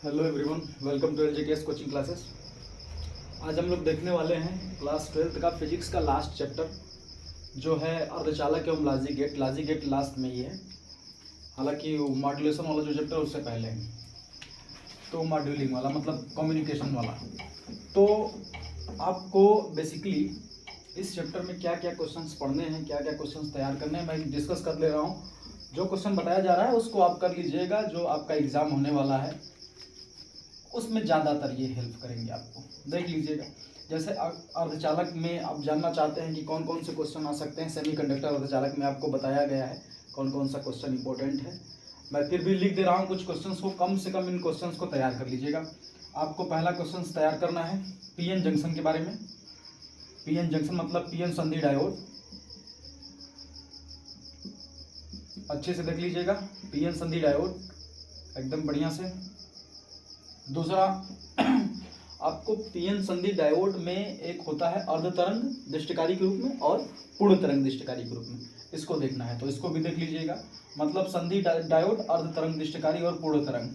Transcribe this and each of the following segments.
Hello everyone, welcome to LJKS coaching classes. आज हम लोग देखने वाले हैं क्लास 12th का फिजिक्स का लास्ट चैप्टर जो है अर्धचालक एवं लाजी गेट लास्ट में ही है। हालांकि वो मॉड्यूलेशन वाला जो चैप्टर उससे पहले है, तो मॉड्यूलिंग वाला मतलब कम्युनिकेशन वाला। तो आपको बेसिकली इस चैप्टर में क्या क्या क्वेश्चंस पढ़ने हैं, क्या क्या क्वेश्चंस तैयार करने हैं, मैं डिस्कस कर ले रहा हूँ। जो क्वेश्चन बताया जा रहा है उसको आप कर लीजिएगा। जो आपका एग्जाम होने वाला है उसमें ज़्यादातर ये हेल्प करेंगे आपको, देख लीजिएगा। जैसे अर्धचालक में आप जानना चाहते हैं कि कौन कौन से क्वेश्चन आ सकते हैं। सेमीकंडक्टर अर्धचालक में आपको बताया गया है कौन कौन सा क्वेश्चन इंपॉर्टेंट है। मैं फिर भी लिख दे रहा हूँ कुछ क्वेश्चंस को, कम से कम इन क्वेश्चंस को तैयार कर लीजिएगा। आपको पहला क्वेश्चन तैयार करना है पीएन जंक्शन के बारे में। पीएन जंक्शन मतलब पीएन संधि डायोड, अच्छे से देख लीजिएगा। पीएन संधि डायोड एकदम बढ़िया से। दूसरा आपको पीएन संधि डायोड में एक होता है अर्ध तरंग दृष्टिकारी के रूप में और पूर्ण तरंग दृष्टिकारी के रूप में, इसको देखना है तो इसको भी देख लीजिएगा। मतलब संधि डायोड, अर्ध तरंग दृष्टिकारी और पूर्ण तरंग।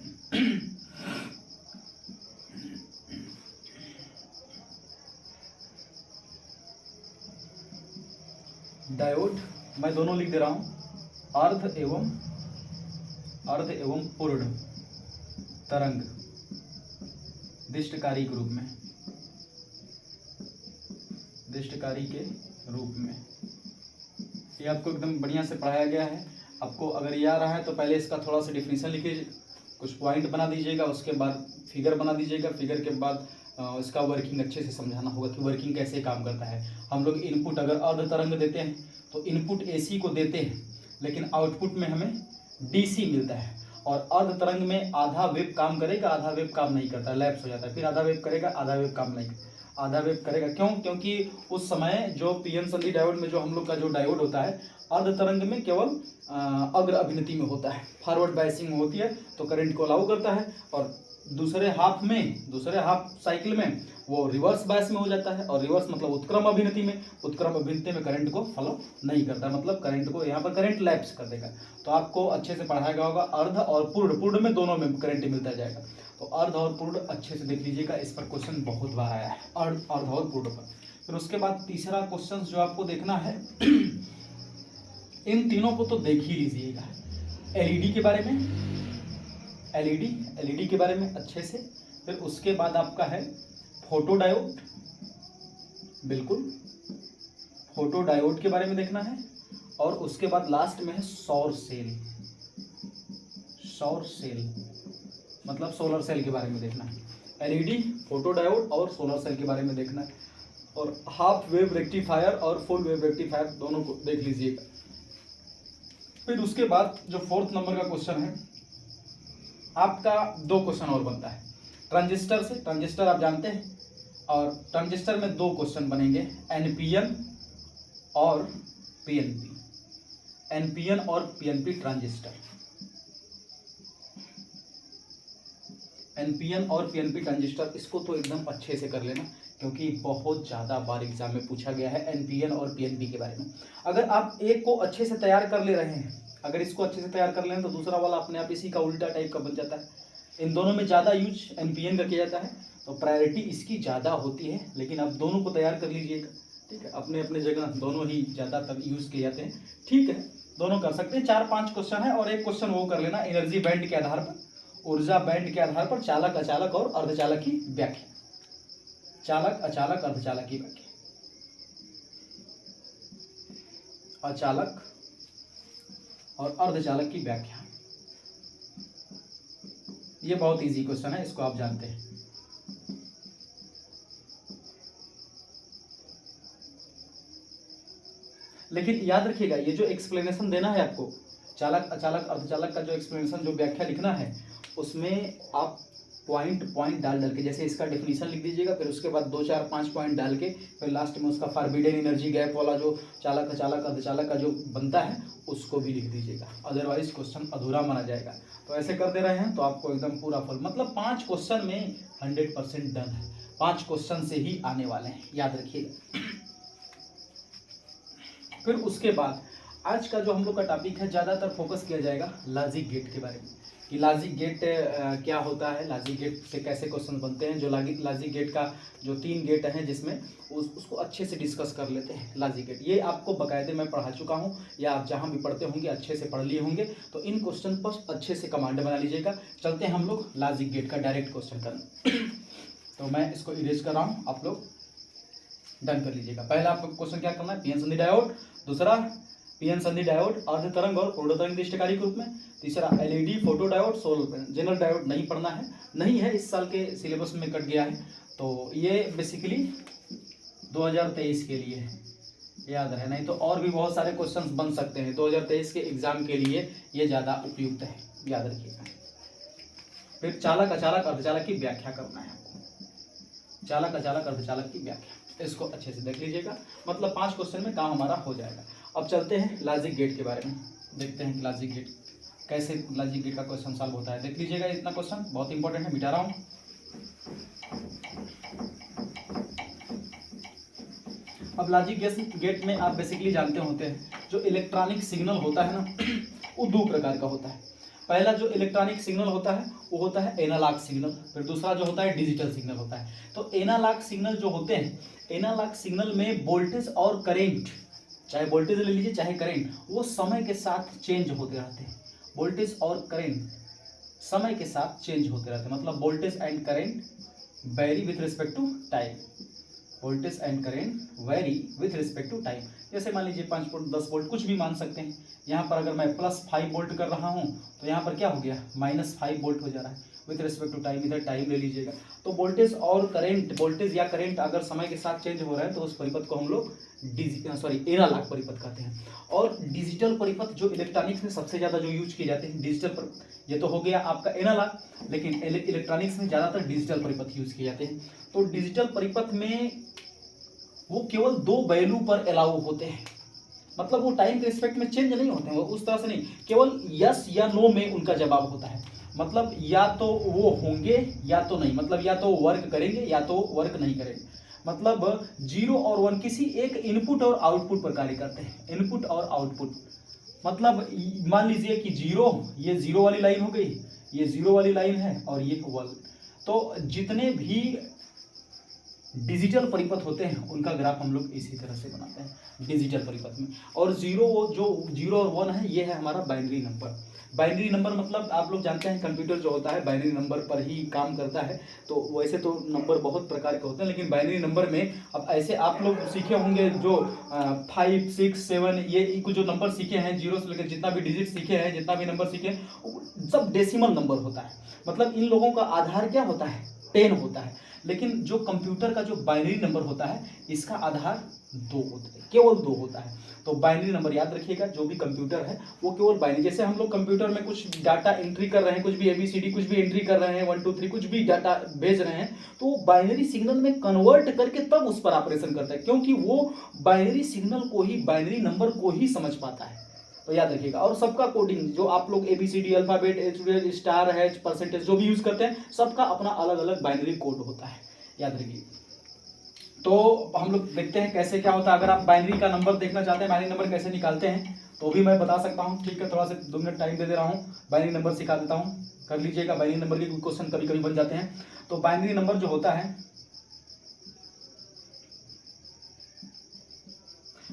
डायोड मैं दोनों लिख दे रहा हूं, अर्ध एवं पूर्ण तरंग दृष्टिकारी के रूप में, दृष्टिकारी के रूप में। ये आपको एकदम बढ़िया से पढ़ाया गया है। आपको अगर ये आ रहा है तो पहले इसका थोड़ा सा डिफिनीशन लिखिए, कुछ पॉइंट बना दीजिएगा, उसके बाद फिगर बना दीजिएगा। फिगर के बाद इसका वर्किंग अच्छे से समझाना होगा कि वर्किंग कैसे काम करता है। हम लोग इनपुट अगर अर्ध तरंग देते हैं तो इनपुट एसी को देते हैं, लेकिन आउटपुट में हमें डीसी मिलता है। और अर्ध तरंग में आधा वेव काम करेगा, आधा वेव काम नहीं करता, लैप्स हो जाता है। फिर आधा वेव करेगा, आधा वेव काम नहीं, आधा वेव करेगा। क्यों? क्योंकि उस समय जो पीएन संधि डायोड में जो हम लोग का जो डायोड होता है, अर्ध तरंग में केवल अग्र अभिनति में होता है, फॉरवर्ड बायसिंग में होती है, तो करंट को अलाउ करता है। और दूसरे हाफ साइकिल में वो रिवर्स बायस में हो जाता है। और रिवर्स मतलब उत्क्रम अभिनति में करंट को फॉलो नहीं करता, मतलब करंट को यहाँ पर करंट लैप्स कर देगा। तो आपको अच्छे से पढ़ाया गया होगा। अर्ध और पूर्ण में दोनों में करंट मिलता जाएगा। तो अर्ध और पूर्ण अच्छे से देख लीजिएगा, इस पर क्वेश्चन बहुत बार आया है, अर्ध और पूर्ण पर। फिर उसके बाद तीसरा क्वेश्चन जो आपको देखना है इन तीनों को तो देख ही लीजिएगा। एलईडी के बारे में, एलईडी के बारे में अच्छे से। फिर उसके बाद आपका है फोटो डायोड, बिल्कुल फोटो डायोड के बारे में देखना है। और उसके बाद लास्ट में है सौर सेल मतलब सोलर सेल के बारे में देखना है। एलईडी, फोटो डायोड और सोलर सेल के बारे में देखना है। और हाफ वेव रेक्टिफायर और फुल वेव रेक्टिफायर दोनों को देख लीजिएगा। फिर उसके बाद जो 4th नंबर का क्वेश्चन है आपका, 2 क्वेश्चन और बनता है ट्रांजिस्टर से। ट्रांजिस्टर आप जानते हैं, और ट्रांजिस्टर में 2 क्वेश्चन बनेंगे, एनपीएन और पीएनपी। एनपीएन और पीएनपी ट्रांजिस्टर, एनपीएन और पीएनपी ट्रांजिस्टर, इसको तो एकदम अच्छे से कर लेना, क्योंकि बहुत ज़्यादा बार एग्जाम में पूछा गया है एनपीएन और पीएनपी के बारे में। अगर आप एक को अच्छे से तैयार कर ले रहे हैं, अगर इसको अच्छे से तैयार कर लें तो दूसरा वाला अपने आप इसी का उल्टा टाइप का बन जाता है। इन दोनों में ज़्यादा यूज एनपीएन का किया जाता है, तो प्रायोरिटी इसकी ज़्यादा होती है। लेकिन आप दोनों को तैयार कर लीजिएगा, ठीक है। अपने अपने जगह दोनों ही ज़्यादातर यूज़ किए जाते हैं, ठीक है। दोनों कर सकते हैं। 4-5 क्वेश्चन है, और एक क्वेश्चन वो कर लेना एनर्जी बैंड के आधार पर, ऊर्जा बैंड के आधार पर चालक, अचालक और अर्धचालक की व्याख्या। चालक, अचालक, अर्धचालक की व्याख्या। अचालक और अर्धचालक की व्याख्या, ये बहुत इजी क्वेश्चन है, इसको आप जानते हैं। लेकिन याद रखिएगा, ये जो एक्सप्लेनेशन देना है आपको, चालक, अचालक, अर्धचालक का जो एक्सप्लेनेशन, जो व्याख्या लिखना है, उसमें आप पॉइंट डाल के, जैसे इसका डेफिनेशन लिख दीजिएगा, फिर उसके बाद 2-4-5 पॉइंट डाल के, फिर लास्ट में उसका फॉरबिडन एनर्जी गैप वाला जो चालक, अचालक, अर्धचालक का जो बनता है उसको भी लिख दीजिएगा, अदरवाइज क्वेश्चन अधूरा माना जाएगा। तो ऐसे कर दे रहे हैं तो आपको एकदम पूरा फुल, मतलब 5 क्वेश्चन में 100% डन है। 5 क्वेश्चन से ही आने वाले हैं, याद रखिएगा। फिर उसके बाद आज का जो हम लोग का टॉपिक है, ज़्यादातर फोकस किया जाएगा लॉजिक गेट के बारे में। कि लॉजिक गेट क्या होता है, लॉजिक गेट से कैसे क्वेश्चन बनते हैं। जो लॉजिक गेट का जो 3 गेट हैं जिसमें उसको अच्छे से डिस्कस कर लेते हैं। लॉजिक गेट ये आपको बाकायदे मैं पढ़ा चुका हूँ, या आप जहाँ भी पढ़ते होंगे अच्छे से पढ़ लिए होंगे, तो इन क्वेश्चन पर अच्छे से कमांड बना लीजिएगा। चलते हैं हम लोग लॉजिक गेट का डायरेक्ट क्वेश्चन करने। तो मैं इसको इरेज कर रहा हूँ, आप लोग डन कर लीजिएगा। पहला आपको क्वेश्चन क्या करना है, पीएन संधि डायोड, दूसरा पीएन संधि डायोड अर्ध तरंग और पूर्ण तरंग दृष्टिकारी रूप में, तीसरा LED photo diode solar general diode नहीं पढ़ना है, नहीं है इस साल के सिलेबस में कट गया है। तो ये बेसिकली 2023 के लिए है, याद रहे, नहीं तो और भी बहुत सारे क्वेश्चंस बन सकते हैं 2023 के एग्जाम के लिए, ये ज़्यादा उपयुक्त है, याद रखिएगा। फिर चालक अचालक अर्धचालक की व्याख्या करना है आपको, चालक अचालक अर्धचालक की व्याख्या, इसको अच्छे से देख लीजिएगा। मतलब 5 क्वेश्चन में काम हमारा हो जाएगा। अब चलते हैं लॉजिक गेट के बारे में, देखते हैं कि लॉजिक गेट कैसे, लॉजिक गेट का क्वेश्चन सॉल्व होता है। देख लीजिएगा, इतना क्वेश्चन बहुत इंपॉर्टेंट है, मिटा रहा हूँ। अब लॉजिक गेट में आप बेसिकली जानते होते हैं जो इलेक्ट्रॉनिक सिग्नल होता है ना, वो 2 प्रकार का होता है। पहला जो इलेक्ट्रॉनिक सिग्नल होता है वो होता है एनालॉग सिग्नल, फिर दूसरा जो होता है डिजिटल सिग्नल होता है। तो एनालॉग सिग्नल जो होते हैं, एनालॉग सिग्नल में वोल्टेज और करेंट, चाहे वोल्टेज ले लीजिए चाहे करेंट, वो समय के साथ चेंज होते रहते हैं। वोल्टेज और करेंट समय के साथ चेंज होते रहते हैं, मतलब voltage and current vary with respect to time, voltage and current vary with respect to time. जैसे मान लीजिए 5 वोल्ट 10 वोल्ट कुछ भी मान सकते हैं। यहाँ पर अगर मैं +5 वोल्ट कर रहा हूँ तो यहाँ पर क्या हो गया, -5 वोल्ट हो जा रहा है विथ रिस्पेक्ट टू टाइम, इधर टाइम ले लीजिएगा। तो वोल्टेज और करेंट, वोल्टेज या करेंट अगर समय के साथ चेंज हो रहा है तो उस परिपथ को हम लोग एनालॉग परिपथ कहते हैं। और डिजिटल परिपथ जो इलेक्ट्रॉनिक्स में सबसे ज़्यादा जो यूज किए जाते हैं डिजिटल परिपथ, ये तो हो गया आपका एनालॉग, लेकिन इलेक्ट्रॉनिक्स में ज़्यादातर डिजिटल परिपथ यूज किए जाते हैं। तो डिजिटल परिपथ में वो केवल 2 वैल्यू पर अलाउ होते हैं, मतलब वो टाइम के रिस्पेक्ट में चेंज नहीं होते हैं, वो उस तरह से नहीं, केवल यस या नो में उनका जवाब होता है। मतलब या तो वो होंगे या तो नहीं, मतलब या तो वर्क करेंगे या तो वर्क नहीं करेंगे। मतलब 0 और 1 किसी एक इनपुट और आउटपुट पर कार्य करते हैं, इनपुट और आउटपुट। मतलब मान लीजिए कि 0, ये 0 वाली लाइन हो गई, ये 0 वाली लाइन है और ये 1। तो जितने भी डिजिटल परिपथ होते हैं उनका ग्राफ हम लोग इसी तरह से बनाते हैं डिजिटल परिपथ में। और 0 और 1 है, ये है हमारा बाइनरी नंबर। बाइनरी नंबर मतलब आप लोग जानते हैं कंप्यूटर जो होता है बाइनरी नंबर पर ही काम करता है। तो वैसे तो नंबर बहुत प्रकार के होते हैं, लेकिन बाइनरी नंबर में अब ऐसे आप लोग सीखे होंगे जो 5, 6, 7 ये कुछ जो नंबर सीखे हैं, 0 से लेकर जितना भी डिजिट सीखे हैं, जितना भी नंबर सीखे हैं, सब डेसिमल नंबर होता है। मतलब इन लोगों का आधार क्या होता है, 10 होता है। लेकिन जो कंप्यूटर का जो बाइनरी नंबर होता है इसका आधार 2 होता है, केवल 2 होता है। तो बाइनरी नंबर याद रखिएगा, जो भी कंप्यूटर है वो केवल बाइनरी, जैसे हम लोग कंप्यूटर में कुछ डाटा एंट्री कर रहे हैं, कुछ भी ABCD कुछ भी एंट्री कर रहे हैं, 1 2 3 कुछ भी डाटा भेज रहे हैं, तो वो बाइनरी सिग्नल में कन्वर्ट करके तब उस पर ऑपरेशन करता है, क्योंकि वो बाइनरी सिग्नल को ही, बाइनरी नंबर को ही समझ पाता है। तो याद रखिएगा। और सबका कोडिंग जो आप लोग ABCD अल्फाबेट H परसेंटेज जो भी यूज करते हैं, सबका अपना अलग अलग बाइनरी कोड होता है, याद रखिए। तो हम लोग देखते हैं कैसे क्या होता है। अगर आप बाइनरी का नंबर देखना चाहते हैं, बाइनरी नंबर कैसे निकालते हैं, तो भी मैं बता सकता हूं। ठीक है, थोड़ा सा 2 मिनट टाइम दे दे रहा हूं, बाइनरी नंबर सिखा देता हूं, कर लीजिएगा। बाइनरी नंबर के क्वेश्चन कभी कभी बन जाते हैं। तो बाइनरी नंबर जो होता है,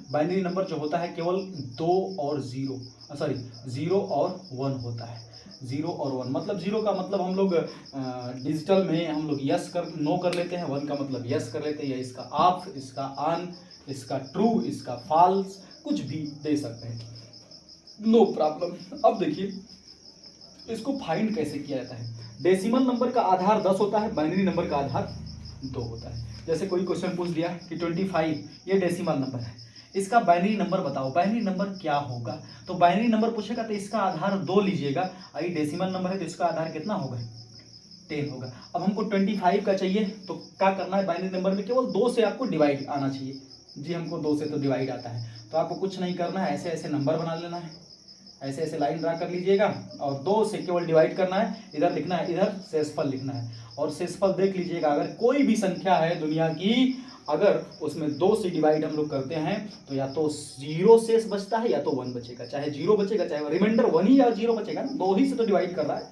बाइनरी नंबर जो होता है केवल 2 और 0 और 1 होता है। 0 और 1 मतलब 0 का मतलब हम लोग डिजिटल में हम लोग यस कर नो कर लेते हैं, 1 का मतलब यस कर लेते हैं, या इसका ऑफ, इसका ऑन, इसका ट्रू, इसका फॉल्स, कुछ भी दे सकते हैं, नो प्रॉब्लम। अब देखिए इसको फाइंड कैसे किया जाता है। डेसिमल नंबर का आधार 10 होता है, बाइनरी नंबर का आधार 2 होता है। जैसे कोई क्वेश्चन पूछ दिया कि 25 ये डेसिमल नंबर है, इसका बाइनरी नंबर बताओ, बाइनरी नंबर क्या होगा। तो बाइनरी नंबर पूछेगा तो इसका आधार 2 लीजिएगा, आई डेसिमल नंबर है तो इसका आधार कितना होगा, 10 होगा। अब हमको 25 का चाहिए, तो क्या करना है, बाइनरी नंबर में केवल 2 से आपको डिवाइड आना चाहिए। जी हमको 2 से तो डिवाइड आता है, तो आपको कुछ नहीं करना है, ऐसे ऐसे नंबर बना लेना है, ऐसे ऐसे लाइन ड्रा कर लीजिएगा और 2 से केवल डिवाइड करना है, इधर लिखना है, इधर शेषफल लिखना है। और शेषफल देख लीजिएगा, अगर कोई भी संख्या है दुनिया की, अगर उसमें 2 से डिवाइड हम लोग करते हैं तो या तो 0 शेष बचता है या तो 1 बचेगा, चाहे 0 बचेगा, चाहे रिमाइंडर 1 ही या 0 बचेगा ना, 2 ही से तो डिवाइड कर रहा है।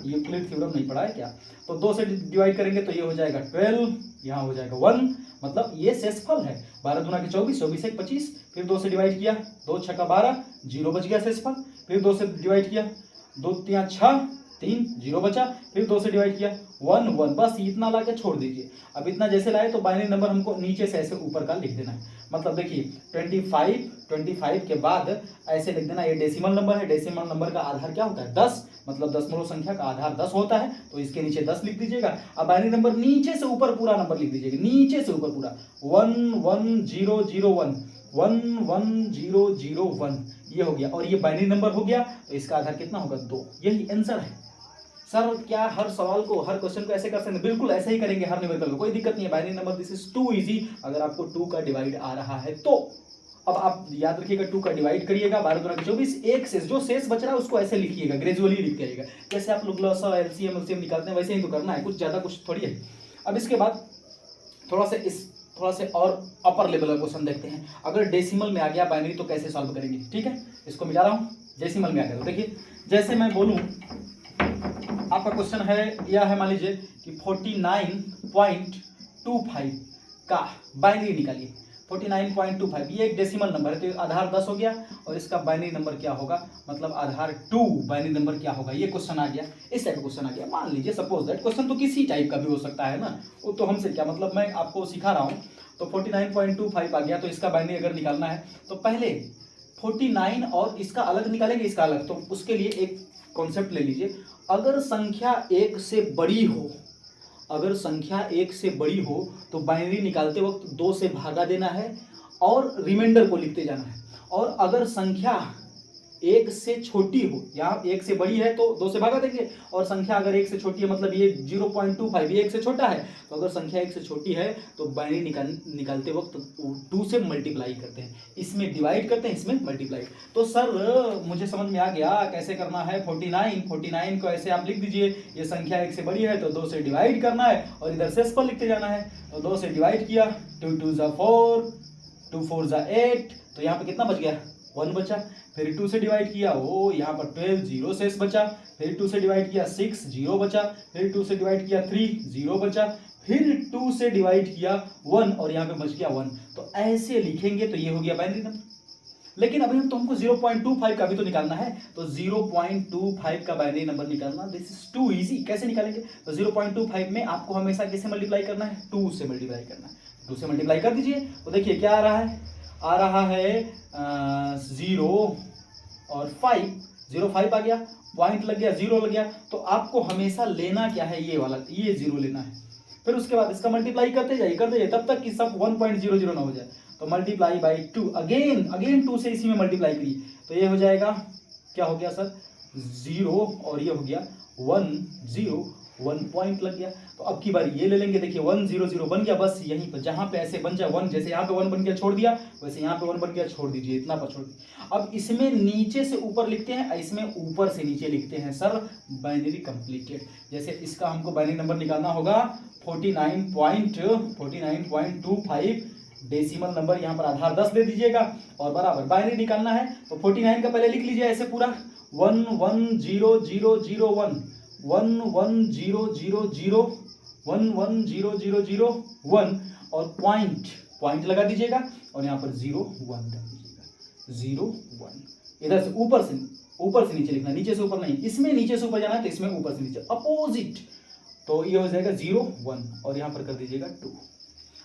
यूक्लिड थ्योरम नहीं पढ़ा है क्या? तो 2 से डिवाइड करेंगे तो ये हो जाएगा 12, यहाँ हो जाएगा 1, मतलब ये शेषफल है। 12 दूना के 24, 24 एक 25, फिर 2 से डिवाइड किया, 2 छक्का 12, 0 बच गया शेषफल। फिर 2 से डिवाइड किया, 2 तिया 6, 3, 0 बचा। फिर 2 से डिवाइड किया, 1 1, बस इतना ला के छोड़ दीजिए। अब इतना जैसे लाए तो बाइनरी नंबर हमको नीचे से ऐसे ऊपर का लिख देना है। मतलब देखिए 25 के बाद ऐसे लिख देना, ये डेसिमल नंबर है, डेसिमल नंबर का आधार क्या होता है 10, मतलब दशमलव संख्या का आधार 10 होता है, तो इसके नीचे 10 लिख दीजिएगा। अब बाइनरी नंबर नीचे से ऊपर पूरा नंबर लिख दीजिएगा, नीचे से ऊपर पूरा 11001, 11001, ये हो गया। और ये बाइनरी नंबर हो गया, तो इसका आधार कितना होगा 2। यही आंसर है। सर क्या हर सवाल को, हर क्वेश्चन को ऐसे कर सकते हैं? बिल्कुल ऐसे ही करेंगे हर न्यूमेरिकल को, कोई दिक्कत नहीं है। Binary number this is too easy, अगर आपको 2 का डिवाइड आ रहा है तो। अब आप याद रखिएगा 2 का डिवाइड करिएगा, 12 दूना के 24, एक से जो शेष बच रहा है उसको ऐसे लिखिएगा, ग्रेजुअली लिखते आइएगा। जैसे आप लोग लॉसा एलसीएम निकालते हैं वैसे ही तो करना है, कुछ ज़्यादा कुछ थोड़ी है। अब इसके बाद थोड़ा से और अपर लेवल का क्वेश्चन देखते हैं। अगर डेसिमल में आ गया बाइनरी तो कैसे सॉल्व करेंगे? ठीक है, इसको मिला रहा हूँ, डेसिमल में आ गया तो देखिए, जैसे मैं बोलूँ आपका क्वेश्चन है, यह है मान लीजिए कि 49.25 का बाइनरी निकालिए। 49.25 ये एक डेसिमल नंबर है, तो आधार 10 हो गया, और इसका बाइनरी नंबर क्या होगा, मतलब आधार 2 बाइनरी नंबर क्या होगा, ये क्वेश्चन आ गया। इस टाइप का क्वेश्चन आ गया, मान लीजिए सपोज दैट। क्वेश्चन तो किसी टाइप का भी हो सकता है ना, वो तो हमसे क्या मतलब, मैं आपको सिखा रहा हूँ। तो 49.25 आ गया, तो इसका बाइनरी अगर निकालना है तो पहले 49 और इसका अलग निकालेंगे, इसका अलग। तो उसके लिए एक कॉन्सेप्ट ले लीजिए, अगर संख्या 1 से बड़ी हो, अगर संख्या 1 से बड़ी हो तो बाइनरी निकालते वक्त 2 से भागा देना है और रिमाइंडर को लिखते जाना है। और अगर संख्या 1 से छोटी हो, यहाँ 1 से बड़ी है तो 2 से भागा देंगे, और संख्या अगर 1 से छोटी है, मतलब ये 0.25 ये 1 से छोटा है, तो अगर संख्या 1 से छोटी है तो बाइनरी निकालते वक्त 2 से मल्टीप्लाई करते हैं, इसमें डिवाइड करते हैं, इसमें मल्टीप्लाई। तो सर मुझे समझ में आ गया कैसे करना है। 49 को ऐसे आप लिख दीजिए, ये संख्या 1 से बड़ी है तो 2 से डिवाइड करना है, और इधर शेषफल लिखते जाना है। तो 2 से डिवाइड किया, 2 2 ज़ा 4, 2 4 ज़ा 8, तो यहाँ पे कितना बच गया 1 बचा। फिर 2 से डिवाइड किया, ओ यहाँ पर 12, 0 शेष बचा। फिर 2 से डिवाइड किया 6, 0 बचा। फिर 2 से डिवाइड किया 3, 0 बचा। फिर 2 से डिवाइड किया 1, और यहाँ पे बच गया 1। तो ऐसे लिखेंगे तो ये हो गया बाइनरी नंबर। लेकिन अभी हमको 0.25 का भी तो निकालना है, तो 0.25 का बाइनरी नंबर निकालना दिस इज टू इजी। कैसे निकालेंगे? तो 0.25 में आपको हमेशा किससे मल्टीप्लाई करना है, 2 से मल्टीप्लाई करना है। 2 से मल्टीप्लाई कर दीजिए, तो देखिए क्या आ रहा है, आ रहा है 0 और 5, 0 5 आ गया, पॉइंट लग गया, 0 लग गया। तो आपको हमेशा लेना क्या है, ये वाला, ये 0 लेना है। फिर उसके बाद इसका मल्टीप्लाई करते जाइए तब तक कि सब 1.00 ना हो जाए। तो मल्टीप्लाई बाई 2, अगेन 2 से इसी में मल्टीप्लाई करिए, तो ये हो जाएगा, क्या हो गया सर 0, और ये हो गया 1 0, 1 पॉइंट लग गया। तो अब की बार ये ले लेंगे, देखिए 1 0 0 बन गया, बस यहीं पर जहां पे ऐसे बन जाए 1, जैसे यहाँ पे 1 बन गया छोड़ दिया, वैसे यहाँ पे 1 बन गया छोड़ दीजिए, इतना पर छोड़ दीजिए। अब इसमें नीचे से ऊपर लिखते हैं, इसमें ऊपर से नीचे लिखते हैं सर, बाइनरी कंप्लीटेड। जैसे इसका हमको बाइनरी नंबर निकालना होगा 49.25 डेसिमल नंबर, यहाँ पर आधार 10 दे दीजिएगा, और बराबर बाइनरी निकालना है। तो 49 का पहले लिख लीजिए ऐसे पूरा 110001, 110001, और पॉइंट लगा दीजिएगा, और यहाँ पर 0 1 डाल दीजिएगा, 0 1। इधर से ऊपर से नीचे लिखना, नीचे से ऊपर नहीं, इसमें नीचे से ऊपर जाना है तो इसमें ऊपर से नीचे, अपोजिट। तो ये हो जाएगा 0 1, और यहाँ पर कर दीजिएगा 2।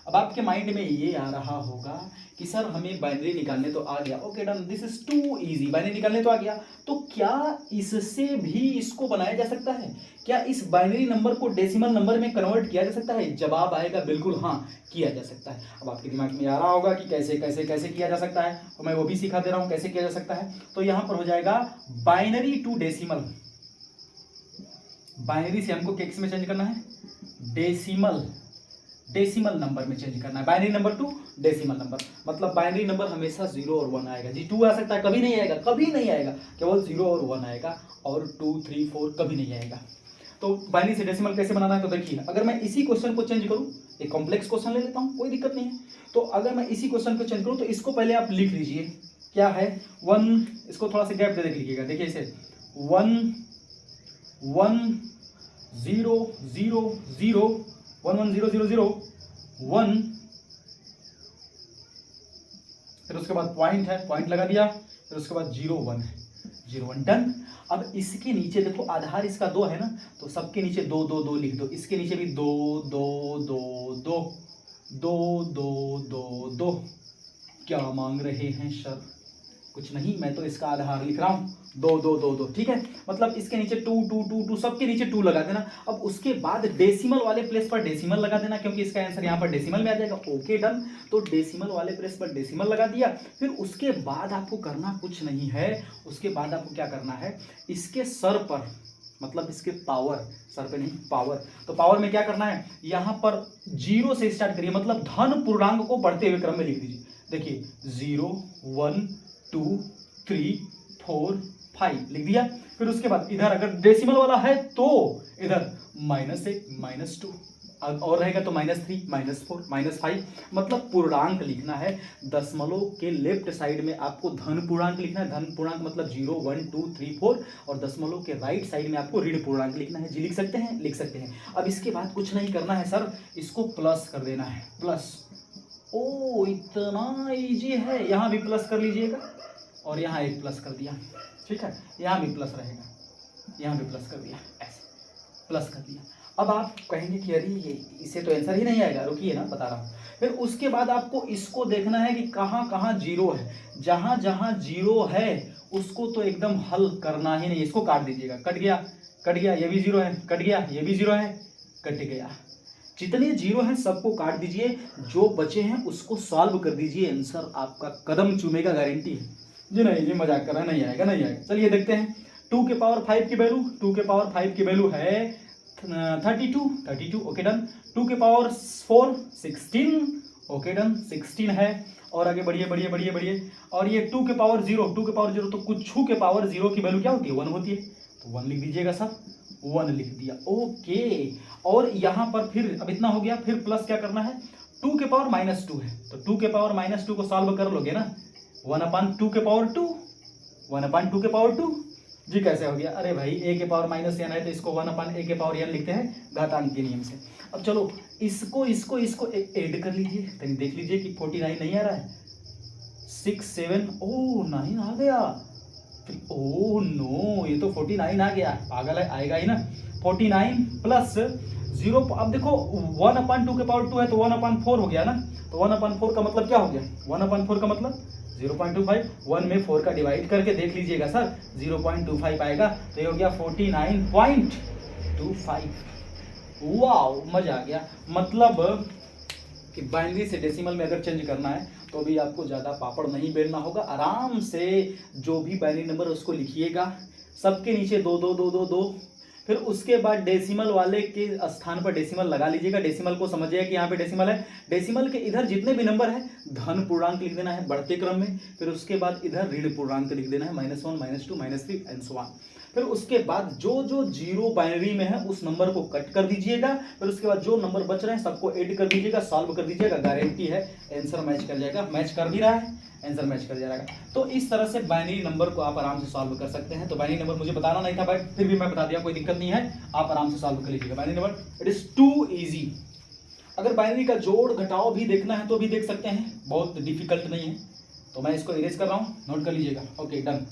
अब आपके माइंड में ये आ रहा होगा कि सर हमें बाइनरी निकालने तो आ गया, okay done, this is too easy, binary निकालने तो आ गया, तो क्या इससे भी इसको बनाया जा सकता है? क्या इस बाइनरी नंबर को डेसिमल नंबर में कन्वर्ट किया जा सकता है? जवाब आएगा बिल्कुल हाँ, किया जा सकता है। अब आपके दिमाग में आ रहा होगा कि कैसे कैसे कैसे किया जा सकता है, तो मैं वो भी सिखा दे रहा हूँ कैसे किया जा सकता है। तो यहाँ पर हो जाएगा बाइनरी टू डेसिमल, बाइनरी से हमको किस में चेंज करना है, डेसिमल नंबर में चेंज करना है, binary number two decimal number. मतलब बाइनरी नंबर हमेशा 0 और 1 आएगा जी, 2 आ सकता है, कभी नहीं आएगा, केवल 0 और 1 आएगा, और 2 3 4 कभी नहीं आएगा। तो बाइनरी से डेसिमल कैसे बनाना है, तो देखिए अगर मैं इसी क्वेश्चन को चेंज करूं, एक कॉम्प्लेक्स क्वेश्चन ले लेता हूं, कोई दिक्कत नहीं है। तो अगर मैं इसी क्वेश्चन को चेंज करूं तो इसको पहले आप लिख लीजिए, क्या है 1, इसको थोड़ा सा गैप दे लिखिएगा, देखिए इसे 1 1 0 0 0 1 1 0 0 0 1, फिर उसके बाद पॉइंट है, पॉइंट लगा दिया, फिर उसके बाद 0 1 है, 0 1 डन। अब इसके नीचे देखो आधार इसका 2 है ना, तो सबके नीचे 2 2 2 लिख दो, इसके नीचे भी 2 2 2 2 2 2 2 2। क्या मांग रहे हैं सर? कुछ नहीं, मैं तो इसका आधार लिख रहा हूं, 2 2 2 2, ठीक है। मतलब इसके नीचे 2 2 2 2, सबके नीचे 2 लगा देना। अब उसके बाद डेसिमल वाले प्लेस पर डेसिमल लगा देना, क्योंकि इसका आंसर यहाँ पर डेसिमल में आ जाएगा। Okay done. तो डेसिमल वाले प्लेस पर डेसिमल लगा दिया। फिर उसके बाद आपको करना कुछ नहीं है, उसके बाद आपको क्या करना है, इसके सर पर, मतलब इसके पावर, सर पे नहीं पावर, तो पावर में क्या करना है, यहां पर 0 से स्टार्ट करिए, मतलब धन पूर्णांक को बढ़ते हुए क्रम में लिख दीजिए। देखिए 0 1 2 3 4 5 लिख दिया। फिर उसके बाद इधर अगर डेसिमल वाला है तो इधर -1 -2, और रहेगा तो -3 -4 -5, मतलब पूर्णांक लिखना है। दशमलव के लेफ्ट साइड में आपको धन पूर्णांक लिखना है, धन पूर्णांक मतलब 0 1 2 3 4, और दशमलव के राइट साइड में आपको ऋण पूर्णांक लिखना है। जी लिख सकते हैं, लिख सकते हैं। अब इसके बाद कुछ नहीं करना है सर, इसको प्लस कर देना है, प्लस। ओ इतना इजी है, यहां भी प्लस कर लीजिएगा और यहां एक प्लस कर दिया, ठीक है, यहां भी प्लस रहेगा, यहां भी प्लस कर दिया, ऐसे प्लस कर दिया। अब आप कहेंगे कि अरे ये इससे तो आंसर ही नहीं आएगा, रुकिए ना बता रहा हूं। फिर उसके बाद आपको इसको देखना है कि कहां कहां 0 है, जहां जहां 0 है उसको तो एकदम हल करना ही नहीं, इसको काट दीजिएगा। कट गया, कट गया, ये भी 0 है, कट गया, ये भी 0 है, कट गया। जितने 0 हैं सबको काट दीजिए, जो बचे हैं उसको सॉल्व कर दीजिए, आंसर आपका कदम चूमेगा, गारंटी है। जी नहीं जी, मजाक कर रहा है, नहीं आएगा, नहीं आएगा। चलिए देखते हैं। 2 के पावर 5 की वैल्यू, 2 के पावर 5 की वैल्यू है 32, ओके डन। 2 के पावर 4 16, ओके डन, 16 है। और आगे बढ़िए बढ़िए बढ़िए बढ़िए। और ये 2 के पावर 0, 2 के पावर 0, तो कुछ के पावर 0 की वैल्यू क्या होती है, 1 होती है, तो 1 लिख दीजिएगा सब, 1 लिख दिया, ओके। और यहां पर फिर अब इतना हो गया, फिर प्लस क्या करना है, 2 के पावर -2 है, तो 2 के पावर -2 को सॉल्व कर लोगे ना, 1/2 के पावर 2, 1/2 के पावर 2। जी कैसे हो गया, अरे भाई a के पावर -n है तो इसको 1/a के पावर n लिखते हैं घातांक के नियम से। अब चलो इसको इसको इसको ऐड कर लीजिए, कहीं देख लीजिए कि 49 नहीं आ रहा है, 6 7, ओ 9 आ गया, ओ नो, ये तो 49 आ गया, पागल है, आएगा ही ना। 49 प्लस 0, अब देखो 1/2 के पावर 2 है तो 1/4 हो गया ना, तो 1/4 का मतलब क्या हो गया, 1/4 का मतलब 0.25, 1 में 4 का डिवाइड करके देख लीजिएगा सर, 0.25 आएगा, तो ये हो गया 49.25। वाओ, मजा आ गया। मतलब कि बाइनरी से डेसिमल में अगर चेंज करना है तो अभी आपको ज़्यादा पापड़ नहीं बेलना होगा, आराम से जो भी बाइनरी नंबर उसको लिखिएगा, सबके नीचे 2 2 2 2 2, फिर उसके बाद डेसिमल वाले के स्थान पर डेसिमल लगा लीजिएगा। डेसिमल को समझिएगा कि यहाँ पे डेसिमल है, डेसिमल के इधर जितने भी नंबर है धन पूर्णांक लिख देना है बढ़ते क्रम में, फिर उसके बाद इधर ऋण पूर्णांक लिख देना है, -1 -2 -3 एंड सो ऑन। फिर उसके बाद जो जो 0 बाइनरी में है उस नंबर को कट कर दीजिएगा, फिर उसके बाद जो नंबर बच रहे हैं सबको ऐड कर दीजिएगा, सॉल्व कर दीजिएगा, गारंटी है आंसर मैच कर जाएगा, मैच कर भी रहा है, आंसर मैच कर जाएगा। तो इस तरह से बाइनरी नंबर को आप आराम से सॉल्व कर सकते हैं। तो बाइनरी नंबर मुझे बताना नहीं था बट फिर भी मैं बता दिया, कोई दिक्कत नहीं है, आप आराम से सॉल्व कर लीजिएगा binary number, it is too easy. अगर बाइनरी का जोड़ घटाव भी देखना है तो भी देख सकते हैं, बहुत डिफिकल्ट नहीं है। तो मैं इसको इरेज कर रहा हूं, नोट कर लीजिएगा, ओके डन।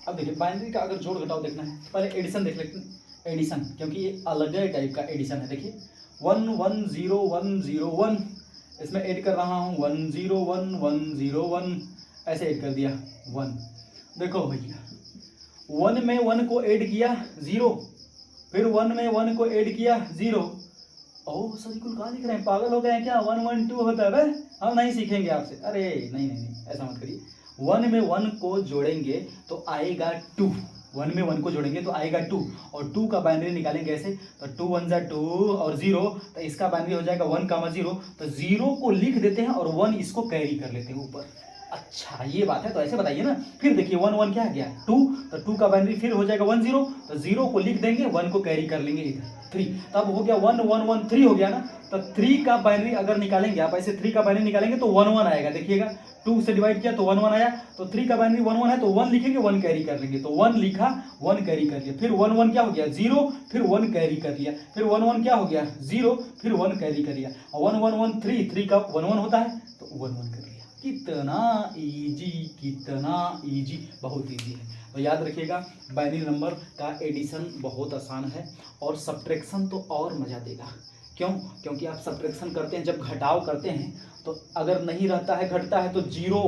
अब देखिए बाइनरी का अगर जोड़ घटाव देखना है, पहले एडिशन देख लेते हैं, एडिशन, क्योंकि ये अलग टाइप का एडिशन है। देखिए 1 1 0 1 0 1, इसमें ऐड कर रहा हूँ 1 0 1 1 0 1, ऐसे ऐड कर दिया 1। देखो भैया 1 में 1 को ऐड किया 0, फिर 1 में 1 को ऐड किया 0। ओह सर कुल कहाँ लिख रहे हैं, पागल हो गए हैं क्या, 1 1 2 होता है, हम नहीं सीखेंगे आपसे, अरे नहीं नहीं नहीं, ऐसा मत करिए। 1 में 1 को जोड़ेंगे तो आएगा 2, 1 में 1 को जोड़ेंगे तो आएगा 2, और 2 का बाइनरी निकालेंगे ऐसे, तो 2 1 जा 2 और 0, तो इसका बाइनरी हो जाएगा 1, 0, तो 0 को लिख देते हैं और 1 इसको कैरी कर लेते हैं ऊपर, अच्छा ये बात है, तो ऐसे बताइए ना। फिर देखिए 1 1 क्या आ गया 2, तो 2 का बाइनरी फिर हो जाएगा 1 0, तो 0 को लिख देंगे, 1 को कैरी कर लेंगे इधर 3, तब हो गया 1 1 1 3 हो गया ना। तो 3 का बाइनरी अगर निकालेंगे आप, ऐसे 3 का बाइनरी निकालेंगे तो 1 1 आएगा, देखिएगा 2 से डिवाइड किया तो 1 1 आया, तो 3 का बाइनरी 1 1 है तो 1 लिखेंगे, 1 कैरी कर लेंगे, तो 1 लिखा 1 कैरी कर लिया, फिर 1 1 क्या हो गया 0, फिर 1 कैरी कर लिया, फिर 1 1 क्या हो गया 0, फिर 1 कैरी कर लिया, 1 1 1 3, 3 का 1 1 होता है तो 1 1 कर लिया। कितना इजी, कितना इजी, बहुत इजी है। तो याद रखिएगा बाइनरी नंबर का एडिशन बहुत आसान है, और सब्ट्रैक्शन तो और मज़ा देगा। क्यों? क्योंकि आप सब्ट्रैक्शन करते हैं, जब घटाव करते हैं तो अगर नहीं रहता है, घटता है, तो 0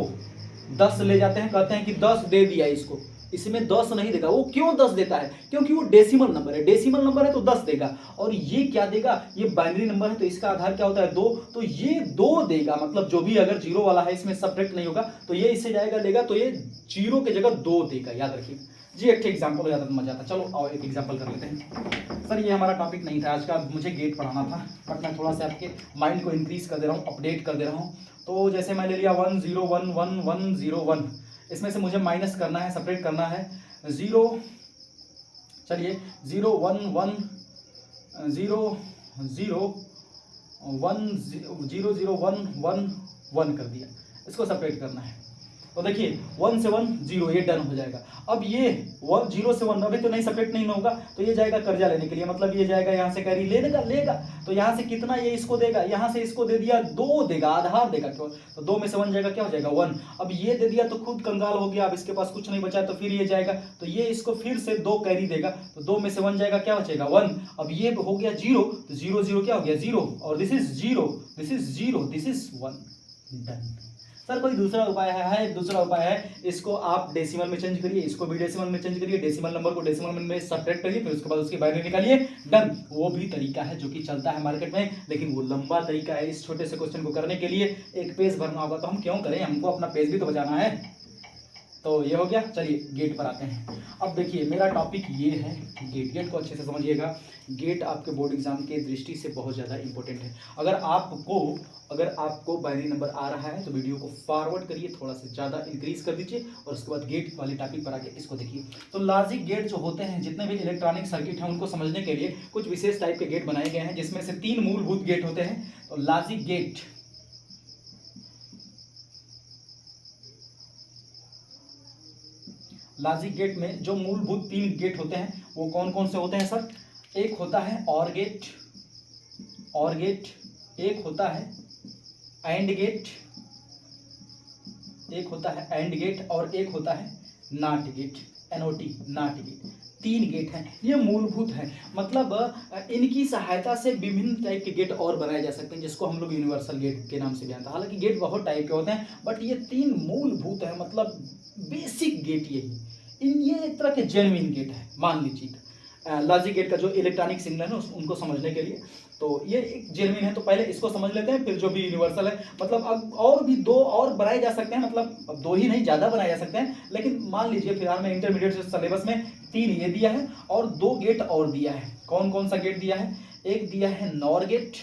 10 ले जाते हैं, कहते हैं कि 10 दे दिया इसको, इसमें 10 नहीं देगा। वो क्यों 10 देता है? क्योंकि वो डेसिमल नंबर है, डेसिमल नंबर है तो 10 देगा। और ये क्या देगा? ये बाइनरी नंबर है तो इसका आधार क्या होता है 2, तो ये 2 देगा। मतलब जो भी अगर 0 वाला है इसमें सब्ट्रैक्ट नहीं होगा तो ये इससे जाएगा लेगा, तो ये 0 की जगह 2 देगा। याद रखिए जी। एक एग्जाम्पल हो जाता तो मजा आता। चलो और एक एग्जाम्पल कर लेते हैं। सर ये हमारा टॉपिक नहीं था आज का, मुझे गेट पढ़ाना था, बट मैं थोड़ा सा आपके माइंड को इंक्रीज कर दे रहा हूँ, अपडेट कर दे रहा हूँ। तो जैसे मैं ले लिया 1 0 1 1 1 0 1, इसमें से मुझे माइनस करना है, सेपरेट करना है 0, चलिए 0 1 1 0 0 1 0 0 1 1 1 कर दिया, इसको सेपरेट करना है। तो देखिए 1 से 1 0, ये डन हो जाएगा। अब ये 1 0 से 1 अभी तो नहीं सेपरेट नहीं होगा, तो ये जाएगा कर्जा लेने के लिए, मतलब ये जाएगा यहाँ से कैरी लेगा, तो यहाँ से कितना ये इसको देगा, यहाँ से इसको दे दिया 2 देगा, आधार देगा, तो 2 में से 1 जाएगा, क्या हो जाएगा 1। अब ये दे दिया तो खुद कंगाल हो गया, अब इसके पास कुछ नहीं बचा, तो फिर ये जाएगा, तो ये इसको फिर से 2 कैरी देगा, तो 2 में से 1 जाएगा, क्या बचेगा 1। अब ये हो गया 0, तो 0 0 क्या हो गया 0, और this is 0, this is 0, this is 1, done. Sir कोई दूसरा उपाय है? दूसरा उपाय है, इसको आप डेसिमल में चेंज करिए, इसको भी डेसिमल में चेंज करिए, डेसिमल नंबर को डेसिमल में सब्ट्रैक्ट करिए, फिर उसके बाद उसकी बाइनरी निकालिए, डन। वो भी तरीका है जो कि चलता है मार्केट में, लेकिन वो लंबा तरीका है। इस छोटे से क्वेश्चन को करने के लिए एक पेज भरना होगा, तो हम क्यों करें, हमको अपना पेज भी तो बचाना है। तो ये हो गया। चलिए गेट पर आते हैं। अब देखिए मेरा टॉपिक ये है गेट। गेट को अच्छे से समझिएगा। गेट आपके बोर्ड एग्जाम के दृष्टि से बहुत ज़्यादा इंपॉर्टेंट है। अगर आपको बाइनरी नंबर आ रहा है तो वीडियो को फॉरवर्ड करिए, थोड़ा सा ज़्यादा इंक्रीज कर दीजिए, और उसके बाद गेट वाले टॉपिक पर आके इसको देखिए। तो लॉजिक गेट जो होते हैं, जितने भी इलेक्ट्रॉनिक सर्किट हैं, उनको समझने के लिए कुछ विशेष टाइप के गेट बनाए गए हैं, जिसमें से 3 मूलभूत गेट होते हैं। तो लॉजिक गेट, लॉजिक गेट में जो मूलभूत 3 गेट होते हैं वो कौन कौन से होते हैं सर? एक होता है और गेट, एक होता है एंड गेट, एक होता है एंड गेट, और एक होता है not gate, NOT, not gate. 3 gate हैं, ये मूलभूत हैं। मतलब इनकी सहायता से विभिन्न टाइप के गेट और बनाए जा सकते हैं, जिसको हम लोग यूनिवर्सल गेट के नाम से जानते हैं। हालांकि गेट बहुत टाइप के होते हैं, बट ये 3 मूलभूत हैं, मतलब बेसिक गेट यही। ये एक तरह के जेन्युइन गेट है, मान लीजिए। लॉजिक गेट का जो इलेक्ट्रॉनिक सिग्नल है उनको समझने के लिए, तो ये एक जेन्युइन है, तो पहले इसको समझ लेते हैं, फिर जो भी यूनिवर्सल है। मतलब अब और भी 2 और बनाए जा सकते हैं, मतलब अब 2 ही नहीं, ज़्यादा बनाए जा सकते हैं, लेकिन मान लीजिए फिलहाल में इंटरमीडिएट सिलेबस में 3 ये दिया है, और 2 गेट और दिया है। कौन कौन सा गेट दिया है? एक दिया है NOR gate,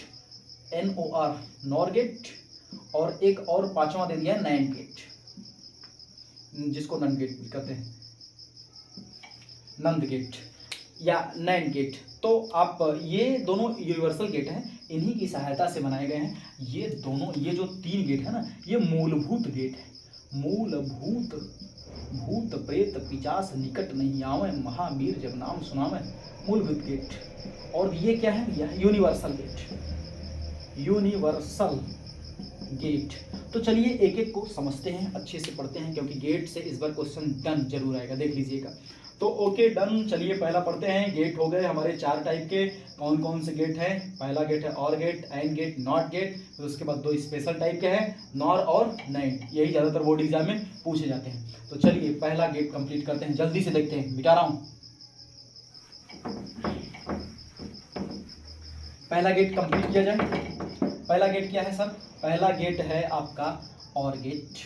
NOR, NOR gate, और एक और 5वां दे दिया है नैंड गेट, जिसको नंद गेट भी कहते हैं, नंद गेट या नैंड गेट। तो आप ये दोनों यूनिवर्सल गेट हैं, इन्हीं की सहायता से बनाए गए हैं। ये दोनों, ये जो 3 गेट है ना, ये मूलभूत गेट है। मूलभूत, भूत प्रेत पिचास निकट नहीं आवे, महावीर जब नाम सुनावे, मूलभूत गेट। और ये क्या है? यह यूनिवर्सल गेट, यूनिवर्सल गेट। तो चलिए एक एक को समझते हैं, अच्छे से पढ़ते हैं, क्योंकि गेट से इस बार क्वेश्चन डन जरूर आएगा, देख लीजिएगा। तो ओके डन। चलिए पहला पढ़ते हैं। गेट हो गए हमारे 4 टाइप के। कौन कौन से गेट हैं? पहला गेट है OR gate, AND gate, NOT gate. फिर उसके बाद 2 स्पेशल टाइप के हैं, नॉर और नैंड। यही ज़्यादातर बोर्ड एग्जाम में पूछे जाते हैं। तो चलिए पहला गेट कंप्लीट करते हैं, जल्दी से देखते हैं, मिटा रहा हूँ। पहला गेट कंप्लीट किया जाए। पहला गेट क्या है सर? पहला गेट है आपका और गेट।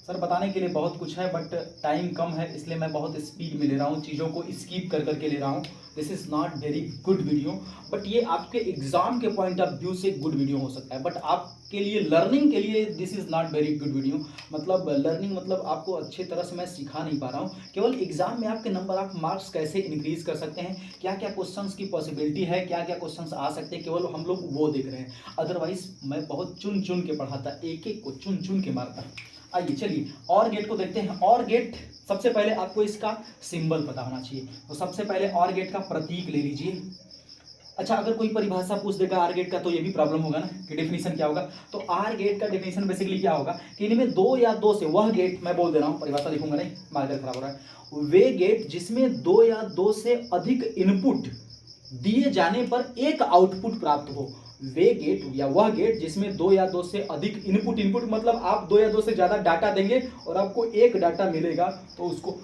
सर बताने के लिए बहुत कुछ है, बट टाइम कम है, इसलिए मैं बहुत स्पीड में ले रहा हूँ, चीज़ों को स्किप कर करके ले रहा हूँ। This is not very good video, but ये आपके एग्जाम के पॉइंट ऑफ व्यू से गुड वीडियो हो सकता है, बट आप के लिए, लर्निंग के लिए this is not very good video. मतलब लर्निंग मतलब आपको अच्छी तरह से मैं सिखा नहीं पा रहा हूँ, केवल एग्जाम में आपके नंबर ऑफ मार्क्स कैसे इंक्रीज कर सकते हैं, क्या क्या क्वेश्चंस की पॉसिबिलिटी है, क्या क्या क्वेश्चंस आ सकते हैं, केवल हम लोग वो देख रहे हैं। अदरवाइज मैं बहुत चुन चुन के पढ़ाता, एक एक को चुन चुन के मारता। आइए चलिए और गेट को देखते हैं। और गेट सबसे पहले आपको इसका सिंबल पता होना चाहिए, तो सबसे पहले और गेट का प्रतीक ले लीजिए। अच्छा, अगर कोई परिभाषा पूछ देगा आर गेट का तो ये भी प्रॉब्लम होगा ना कि डेफिनेशन क्या होगा। तो आर गेट का डेफिनेशन बेसिकली क्या होगा कि इनमें दो या दो से, वह गेट, मैं बोल दे रहा हूँ, परिभाषा लिखूंगा नहीं, मार्कर खराब हो रहा है। वे गेट जिसमें दो या दो से अधिक इनपुट दिए जाने पर एक आउटपुट प्राप्त हो। वे गेट या वह गेट जिसमें दो या दो से अधिक इनपुट मतलब आप दो या दो से ज्यादा डाटा देंगे और आपको एक डाटा मिलेगा, तो उसको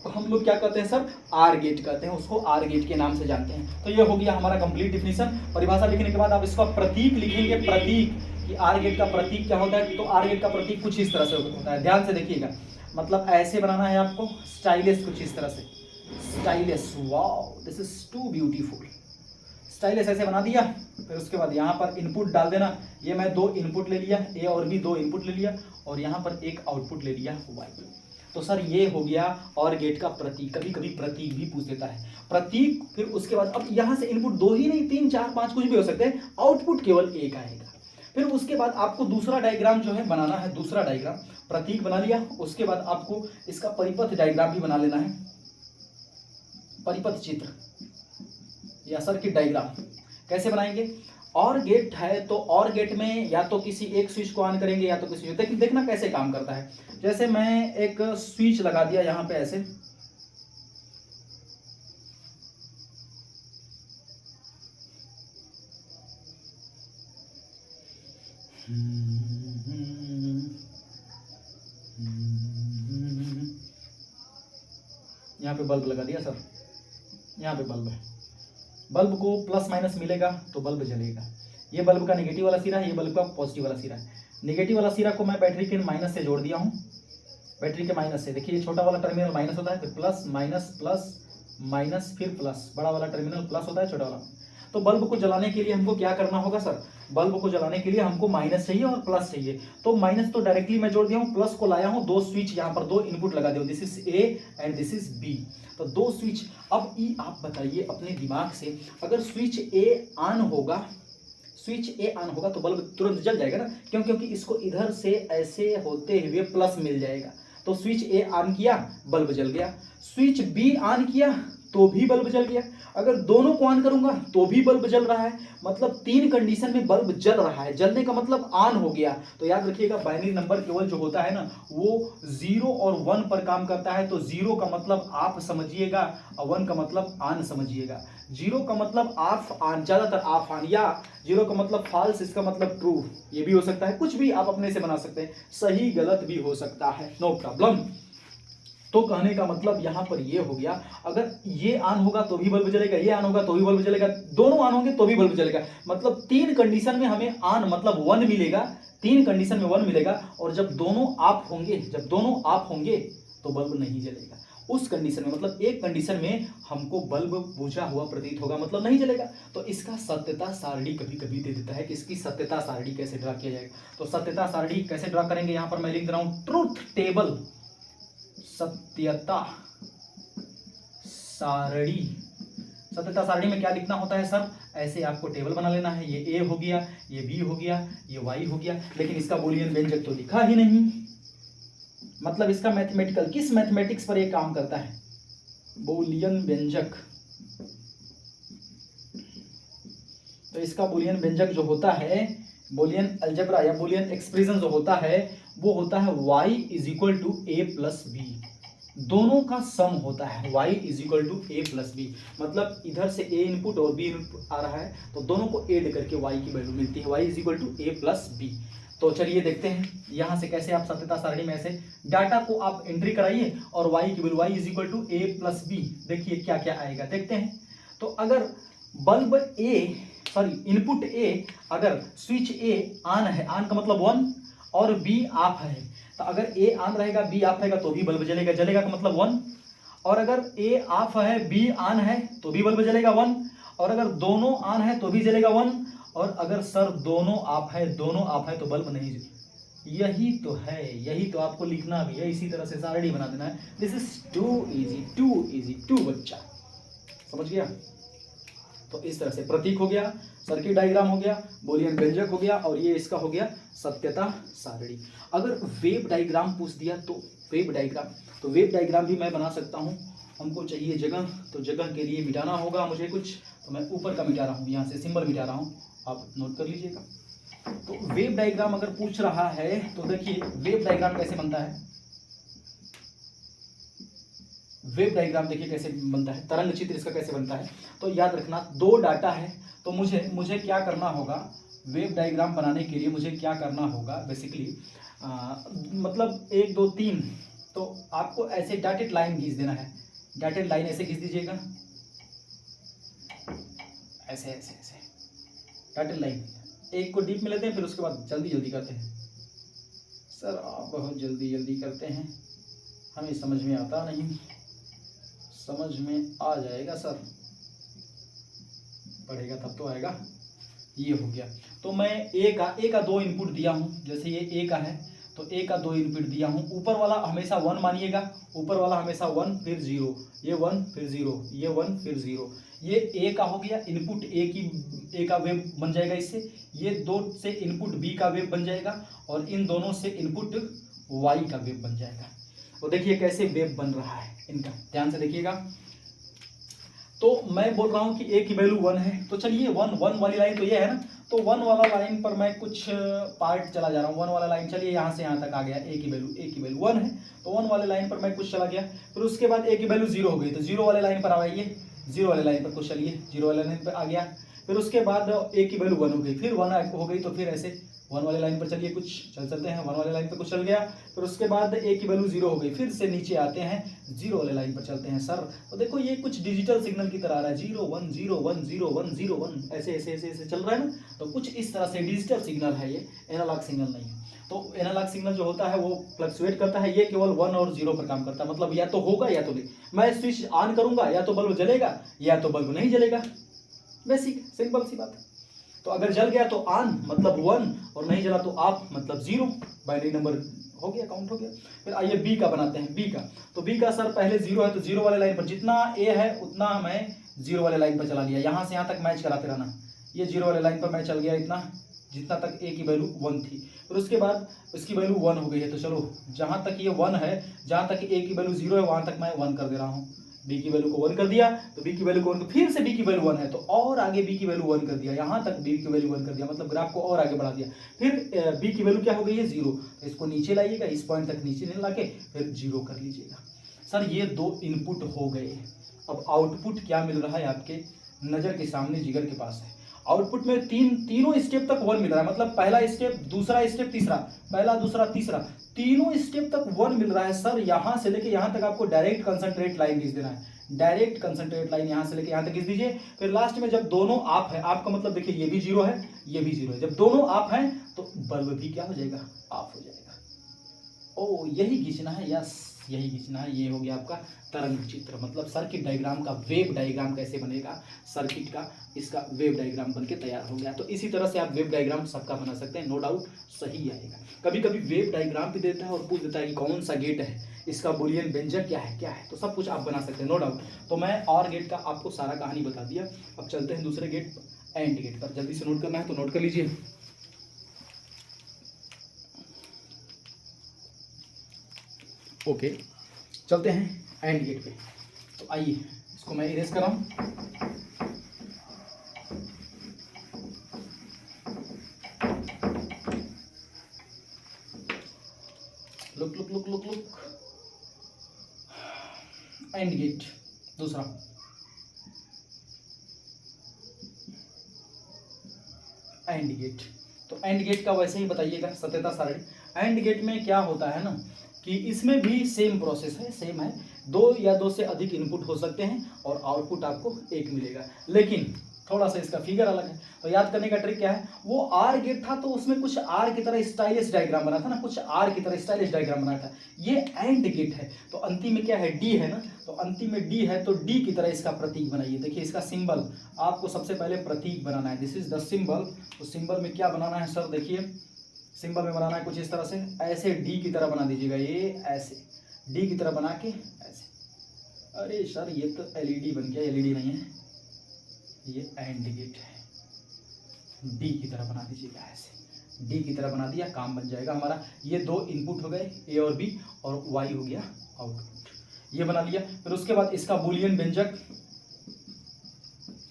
हम लोग क्या कहते हैं सर, आर गेट कहते हैं, उसको आर गेट के नाम से जानते हैं। तो ये हो गया हमारा कंप्लीट डिफिनेशन। परिभाषा लिखने के बाद आप इसका प्रतीक लिखेंगे, प्रतीक कि आर गेट का प्रतीक क्या होता है। तो आर गेट का प्रतीक कुछ इस तरह से होता है, ध्यान से देखिएगा, मतलब ऐसे बनाना है आपको, स्टाइलिश कुछ इस तरह से, stylish, wow this is too beautiful, stylish ऐसे बना दिया। फिर उसके बाद यहाँ पर इनपुट डाल देना, ये मैं दो इनपुट ले लिया, ए और बी दो इनपुट ले लिया, और यहाँ पर एक आउटपुट ले लिया, वाई। तो सर ये हो गया और गेट का प्रतीक। कभी कभी प्रतीक भी पूछ देता है, प्रतीक। फिर उसके बाद अब यहाँ से इनपुट दो ही नहीं, 3 4 5 कुछ भी हो सकते हैं, आउटपुट केवल एक आएगा। फिर उसके बाद आपको दूसरा डायग्राम जो है बनाना है, दूसरा डायग्राम, प्रतीक बना लिया, उसके बाद आपको इसका परिपथ डायग्राम भी बना लेना है, परिपथ चित्र या सर्किट डायग्राम। कैसे बनाएंगे, और गेट है तो और गेट में या तो किसी एक स्विच को ऑन करेंगे या तो किसी, देखना कैसे काम करता है। जैसे मैं एक स्विच लगा दिया यहां पे ऐसे, यहां पे बल्ब लगा दिया सर, यहां पे बल्ब है, बल्ब को प्लस माइनस मिलेगा तो बल्ब जलेगा। ये बल्ब का नेगेटिव वाला सिरा है, ये बल्ब का पॉजिटिव वाला सिरा है। नेगेटिव वाला सिरा को मैं बैटरी के माइनस से जोड़ दिया हूँ, बैटरी के माइनस से, देखिए ये छोटा वाला टर्मिनल माइनस होता है, फिर प्लस माइनस प्लस माइनस फिर प्लस, बड़ा वाला टर्मिनल प्लस होता है, छोटा वाला। तो बल्ब को जलाने के लिए हमको क्या करना होगा सर, बल्ब को जलाने के लिए हमको माइनस चाहिए और प्लस चाहिए। तो माइनस तो डायरेक्टली मैं जोड़ दिया हूँ, प्लस को लाया हूँ, दो स्विच यहाँ पर दो इनपुट लगा दिया, this is A and this is B, तो दो स्विच। अब ई आप बताइए अपने दिमाग से, अगर स्विच ए ऑन होगा, स्विच ए ऑन होगा तो बल्ब तुरंत जल जाएगा ना, क्यों, क्योंकि इसको इधर से ऐसे होते हुए प्लस मिल जाएगा। तो स्विच ए ऑन किया, बल्ब जल गया, स्विच बी ऑन किया तो भी बल्ब जल गया, अगर दोनों को ऑन करूंगा तो भी बल्ब जल रहा है, मतलब 3 कंडीशन में बल्ब जल रहा है, जलने का मतलब ऑन हो गया। तो याद रखिएगा बाइनरी नंबर केवल जो होता है ना वो 0 और 1 पर काम करता है। तो 0 का मतलब आप समझिएगा और 1 का मतलब ऑन समझिएगा। 0 का मतलब ऑफ ऑन, ज्यादातर ऑफ ऑन, या 0 का मतलब फॉल्स, इसका मतलब ट्रू, ये भी हो सकता है, कुछ भी आप अपने से बना सकते हैं, सही गलत भी हो सकता है, नो प्रॉब्लम। तो कहने का मतलब यहां पर ये हो गया, अगर ये ऑन होगा तो भी बल्ब जलेगा, ये ऑन होगा तो भी बल्ब जलेगा, दोनों ऑन होंगे तो भी बल्ब जलेगा, मतलब 3 कंडीशन में हमें ऑन मतलब 1 मिलेगा, 3 कंडीशन में 1 मिलेगा, और जब दोनों ऑफ होंगे, जब दोनों ऑफ होंगे तो बल्ब नहीं जलेगा। उस कंडीशन में मतलब एक कंडीशन में हमको बल्ब बुझा हुआ प्रतीत होगा, मतलब नहीं जलेगा। तो इसका सत्यता सारणी कभी कभी दे देता है कि इसकी सत्यता सारणी कैसे ड्रा किया जाएगा। तो सत्यता सारणी कैसे ड्रा करेंगे, यहां पर मैं लिख दे रहा हूं, ट्रूथ टेबल, सत्यता सारणी। सत्यता सारणी में क्या लिखना होता है सर, ऐसे आपको टेबल बना लेना है, ये ए हो गया, ये बी हो गया, ये वाई हो गया, लेकिन इसका बूलियन व्यंजक तो लिखा ही नहीं, मतलब इसका मैथमेटिकल, किस मैथमेटिक्स पर ये काम करता है, बूलियन व्यंजक। तो इसका बूलियन व्यंजक जो होता है, बूलियन अलजेब्रा या बूलियन एक्सप्रेशन जो होता है वो होता है y is equal to A plus B, दोनों का सम होता है y is equal to A plus B, मतलब इधर से a इनपुट और b इनपुट आ रहा है तो दोनों को ऐड करके y की वैल्यू मिलती है, y is equal to A plus B. तो चलिए देखते हैं यहां से कैसे आप सत्यता सारणी में ऐसे डाटा को आप एंट्री कराइए और y की value y is equal to A plus B, देखिए क्या क्या आएगा, देखते हैं। तो अगर बल्ब इनपुट A, अगर स्विच A ऑन है, ऑन का मतलब 1, और B ऑफ है, तो अगर A ऑन रहेगा B ऑफ रहेगा तो भी बल्ब जलेगा, जलेगा का मतलब 1, और अगर A ऑफ है B ऑन है तो भी बल्ब जलेगा 1, और अगर दोनों ऑन है तो भी जलेगा 1, और अगर सर दोनों ऑफ है तो बल्ब नहीं जलेगा। यही तो है, यही तो आपको लिखना भी है, इसी तरह से सारणी बना देना है। This is too easy to बच्चा, समझ गया। तो इस तरह से प्रतीक हो गया, सर्किट डायग्राम हो गया, बूलियन व्यंजक हो गया, और ये इसका हो गया सत्यता सारणी। अगर वेव डायग्राम पूछ दिया तो वेव डायग्राम भी मैं बना सकता हूँ। हमको चाहिए जगह, तो जगह के लिए मिटाना होगा मुझे कुछ, तो मैं ऊपर का मिटा रहा हूँ, यहाँ से सिंबल मिटा रहा हूँ, आप नोट कर लीजिएगा। तो वेव डायग्राम अगर पूछ रहा है तो देखिए वेव डायग्राम कैसे बनता है। वेव डायग्राम देखिए कैसे बनता है, तरंग चित्र इसका कैसे बनता है। तो याद रखना, दो डाटा है, तो मुझे क्या करना होगा, वेव डायग्राम बनाने के लिए मुझे क्या करना होगा बेसिकली, मतलब 1 2 3, तो आपको ऐसे डॉटेड लाइन खींच देना है। डॉटेड लाइन ऐसे खींच दीजिएगा, ऐसे ऐसे ऐसे डॉटेड लाइन। एक को डीप में लेते हैं, फिर उसके बाद जल्दी जल्दी करते हैं। सर आप बहुत जल्दी जल्दी करते हैं, हमें समझ में आता नहीं। समझ में आ जाएगा सर, पढ़ेगा तब तो आएगा। ये हो गया, तो मैं ए का 2 इनपुट दिया हूँ, जैसे ये ए का है तो ए का 2 इनपुट दिया हूँ। ऊपर वाला हमेशा 1 मानिएगा, ऊपर वाला हमेशा 1 फिर 0, ये 1 फिर 0, ये 1 फिर 0। ये ए का हो गया इनपुट, ए का वेव बन जाएगा इससे। ये 2 से इनपुट बी का वेव बन जाएगा, और इन दोनों से इनपुट वाई का वेव बन जाएगा। तो देखिए कैसे वेव बन रहा है इनका, ध्यान से देखिएगा। तो मैं बोल रहा हूँ कि ए की वैल्यू 1 है, तो चलिए 1 वाली लाइन तो ये है ना, तो 1 वाला लाइन पर मैं कुछ पार्ट चला जा रहा हूँ। 1 वाला लाइन चलिए यहाँ से यहाँ तक आ गया, ए की वैल्यू 1 है, तो 1 वाले लाइन पर मैं कुछ चला गया। फिर उसके बाद ए की वैल्यू 0 हो गई, तो 0 वाले लाइन पर आइए, 0 वाले लाइन पर कुछ चलिए, 0 वाले लाइन पर आ गया। फिर उसके बाद ए की वैल्यू 1 हो गई, फिर 1 हो गई, तो फिर ऐसे 1 वाले लाइन पर चलिए, कुछ चलते हैं, 1 वाले लाइन पर कुछ चल गया। फिर उसके बाद ए की वैल्यू 0 हो गई, फिर से नीचे आते हैं, 0 वाले लाइन पर चलते हैं। सर तो देखो ये कुछ डिजिटल सिग्नल की तरह आ रहा है, 0 1 0 1 0 1 0 1 ऐसे ऐसे ऐसे ऐसे चल रहा है ना, तो कुछ इस तरह से डिजिटल सिग्नल है, ये एनालॉग सिग्नल नहीं है। तो एनालॉग सिग्नल जो होता है वो फ्लक्चुएट करता है, ये केवल 1 और 0 पर काम करता है, मतलब या तो होगा या तो नहीं। मैं स्विच ऑन करूंगा या तो बल्ब जलेगा या तो बल्ब नहीं जलेगा, बेसिक सिंपल सी बात है। तो अगर जल गया तो ऑन मतलब 1, और नहीं जला तो ऑफ मतलब 0, बाइनरी नंबर हो गया, काउंट हो गया। फिर आइए बी का बनाते हैं, बी का। तो बी का सर पहले 0 है, तो 0 वाले लाइन पर जितना ए है उतना मैं 0 वाले लाइन पर चला लिया, यहाँ से यहाँ तक मैच कराते रहना। ये 0 वाले लाइन पर मैं चल गया इतना, जितना तक ए की वैल्यू 1 थी। फिर उसके बाद उसकी वैल्यू 1 हो गई है, तो चलो जहाँ तक ये 1 है, जहाँ तक ए की वैल्यू 0 है वहाँ तक मैं 1 कर दे रहा हूँ। बी की वैल्यू को 1 कर दिया, तो बी की वैल्यू को 1, फिर से बी की वैल्यू 1 है, तो और आगे बी की वैल्यू 1 कर दिया, यहाँ तक बी की वैल्यू 1 कर दिया, मतलब ग्राफ को और आगे बढ़ा दिया। फिर बी की वैल्यू क्या हो गई है 0, तो इसको नीचे लाइएगा, इस पॉइंट तक नीचे नहीं लाके फिर 0 कर लीजिएगा। सर ये 2 इनपुट हो गए, अब आउटपुट क्या मिल रहा है आपके नज़र के सामने, जिगर के पास है। आउटपुट में तीनों स्टेप तक 1 मिल रहा है, मतलब पहला स्टेप, दूसरा स्टेप, तीसरा, पहला दूसरा तीसरा, तीनों स्टेप तक 1 मिल रहा है। सर यहाँ से लेके यहाँ तक आपको डायरेक्ट कंसंट्रेट लाइन खींच देना है, डायरेक्ट कंसंट्रेट लाइन यहाँ से लेके यहाँ तक खींच दीजिए। फिर लास्ट में जब दोनों ऑफ है, आपका मतलब देखिए ये भी 0 है, ये भी 0 है, जब दोनों ऑफ हैं तो बल्ब भी क्या हो जाएगा, ऑफ हो जाएगा। ओ यही खींचना है, यस यही खींचना है। ये हो गया आपका तरंग चित्र, मतलब सर्किट डायग्राम का वेव डायग्राम कैसे बनेगा, सर्किट का इसका वेव डायग्राम बनके तैयार हो गया। तो इसी तरह से आप वेव डायग्राम सबका बना सकते हैं, नो डाउट सही आएगा। कभी कभी वेव डायग्राम भी देता है और पूछ देता है कि कौन सा गेट है, इसका बूलियन व्यंजक क्या है, तो सब कुछ आप बना सकते हैं, नो डाउट। तो मैं और गेट का आपको सारा कहानी बता दिया। अब चलते हैं दूसरे गेट, एंड गेट पर। जल्दी से नोट करना है तो नोट कर लीजिए। ओके चलते हैं एंड गेट पे। तो आइए इसको मैं इरेज कर रहा हूँ। Look look look look look, AND gate दूसरा। एंड गेट, तो एंड गेट का वैसे ही बताइएगा सत्यता सारणी। एंड गेट में क्या होता है ना कि इसमें भी सेम प्रोसेस है, सेम है, 2 या 2 से अधिक इनपुट हो सकते हैं और आउटपुट आपको 1 मिलेगा। लेकिन थोड़ा सा इसका फिगर अलग है। तो याद करने का ट्रिक क्या है, वो आर गेट था तो उसमें कुछ आर की तरह स्टाइलिश डायग्राम बना था ना, कुछ आर की तरह स्टाइलिश डायग्राम बना था। ये एंड गेट है तो अंतिम में क्या है, डी है ना, तो अंतिम में डी है तो डी की तरह इसका प्रतीक बनाइए। देखिए इसका सिंबल आपको सबसे पहले प्रतीक बनाना है, दिस इज द सिंबल। तो सिंबल में क्या बनाना है सर, देखिए सिंबल में बनाना है कुछ इस तरह से, ऐसे डी की तरह बना दीजिएगा, ये ऐसे डी की तरह बना के ऐसे। अरे सर ये तो एलईडी बन गया, एलईडी नहीं है, ये एंड गेट है। डी की तरह बना दीजिएगा, ऐसे डी की तरह बना दिया, काम बन जाएगा हमारा। ये दो इनपुट हो गए, ए और बी, और वाई हो गया आउटपुट, ये बना लिया। फिर उसके बाद इसका बूलियन व्यंजक,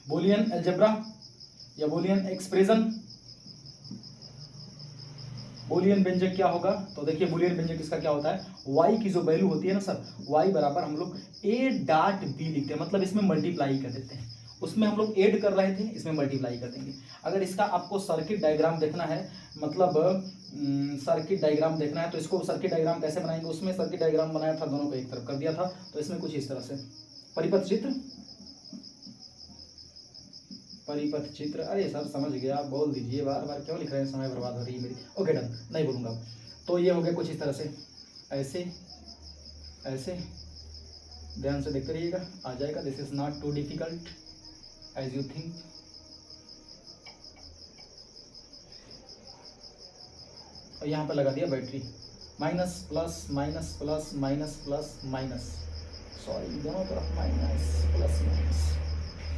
बूलियन अलजेब्रा या बूलियन एक्सप्रेशन, बूलियन व्यंजक क्या होगा, तो देखिए बूलियन व्यंजक इसका क्या होता है, y की जो वैल्यू होती है ना सर, y बराबर हम लोग a डॉट b लिखते हैं, मतलब इसमें मल्टीप्लाई कर देते हैं। उसमें हम लोग ऐड कर रहे थे, इसमें मल्टीप्लाई कर देंगे। अगर इसका आपको सर्किट डायग्राम देखना है, मतलब सर्किट डायग्राम देखना है, तो इसको सर्किट डायग्राम कैसे बनाएंगे, उसमें सर्किट डायग्राम बनाया था, दोनों को एक तरफ कर दिया था, तो इसमें कुछ इस तरह से परिपथ चित्र, परिपथ चित्र। अरे सर समझ गया, आप बोल दीजिए, बार बार क्यों लिख रहे हैं, समय बर्बाद हो रही है मेरी। ओके डन, नहीं बोलूँगा। तो ये हो गया कुछ इस तरह से, ऐसे ऐसे, ध्यान से देखते रहिएगा, आ जाएगा। This is not too difficult as you think. और यहाँ पर लगा दिया battery, minus plus minus plus minus plus minus, sorry दोनों तरफ माइनस प्लस माइनस,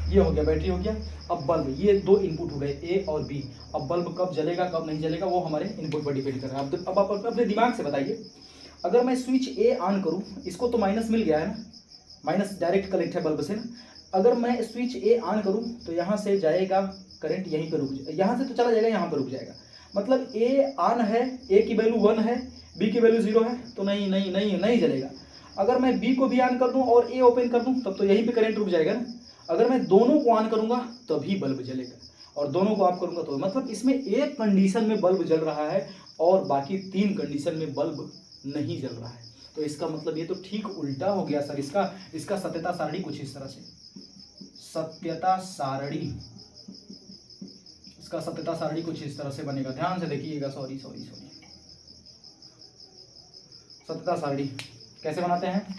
ये हो गया बैटरी हो गया। अब बल्ब, ये दो इनपुट हो गए ए और बी। अब बल्ब कब जलेगा कब नहीं जलेगा वो हमारे इनपुट पर डिपेंड कर रहा है। अब आप अपने दिमाग से बताइए, अगर मैं स्विच ए ऑन करूं, इसको तो माइनस मिल गया है ना, माइनस डायरेक्ट कलेक्ट है बल्ब से ना। अगर मैं स्विच ए ऑन करूं तो यहाँ से जाएगा करंट, यहीं पर रुक जाएगा, यहाँ से तो चला जाएगा, यहाँ पर रुक जाएगा। मतलब ए ऑन है, ए की वैल्यू 1 है, बी की वैल्यू 0 है, तो नहीं नहीं नहीं नहीं जलेगा। अगर मैं बी को भी ऑन कर दूं और ए ओपन कर दूं तब तो यहीं पे करंट रुक जाएगा ना। अगर मैं दोनों को ऑन करूंगा तभी बल्ब जलेगा, और दोनों को ऑफ करूंगा तो, मतलब इसमें एक कंडीशन में बल्ब जल रहा है और बाकी 3 कंडीशन में बल्ब नहीं जल रहा है। तो इसका मतलब ये तो ठीक उल्टा हो गया सर। इसका सत्यता सारणी कुछ इस तरह से, सत्यता सारणी, इसका सत्यता सारणी कुछ इस तरह से बनेगा, ध्यान से देखिएगा। सॉरी सत्यता सारणी कैसे बनाते हैं,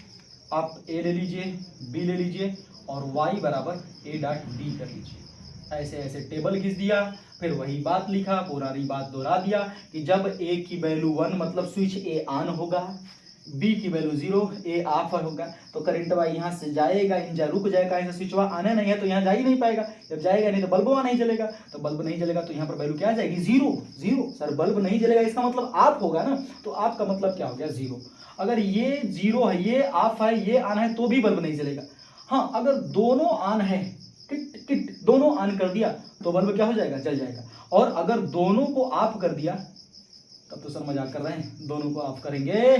आप ए ले लीजिए, बी ले लीजिए और y बराबर a डॉट b कर लीजिए, ऐसे ऐसे टेबल खींच दिया, फिर वही बात लिखा, पुरानी बात दोहरा दिया कि जब a की वैल्यू 1 मतलब स्विच a ऑन होगा, b की वैल्यू 0 a ऑफ होगा, तो करंट वाई यहाँ से जाएगा, इंजन रुक जाएगा, ऐसे स्विच वा आने नहीं है तो यहाँ जा ही नहीं पाएगा। जब जाएगा नहीं तो बल्ब वहाँ नहीं जलेगा, तो बल्ब नहीं जलेगा तो यहाँ पर वैल्यू क्या आ जाएगी, 0। सर बल्ब नहीं जलेगा इसका मतलब ऑफ होगा ना, तो ऑफ का मतलब क्या हो गया, 0। अगर ये 0 है, ये ऑफ है, ये ऑन है, तो भी बल्ब नहीं जलेगा। हाँ अगर दोनों ऑन है, किट किट दोनों ऑन कर दिया तो बल्ब क्या हो जाएगा, जल जाएगा। और अगर दोनों को ऑफ कर दिया, तब तो सर मजाक कर रहे हैं, दोनों को ऑफ करेंगे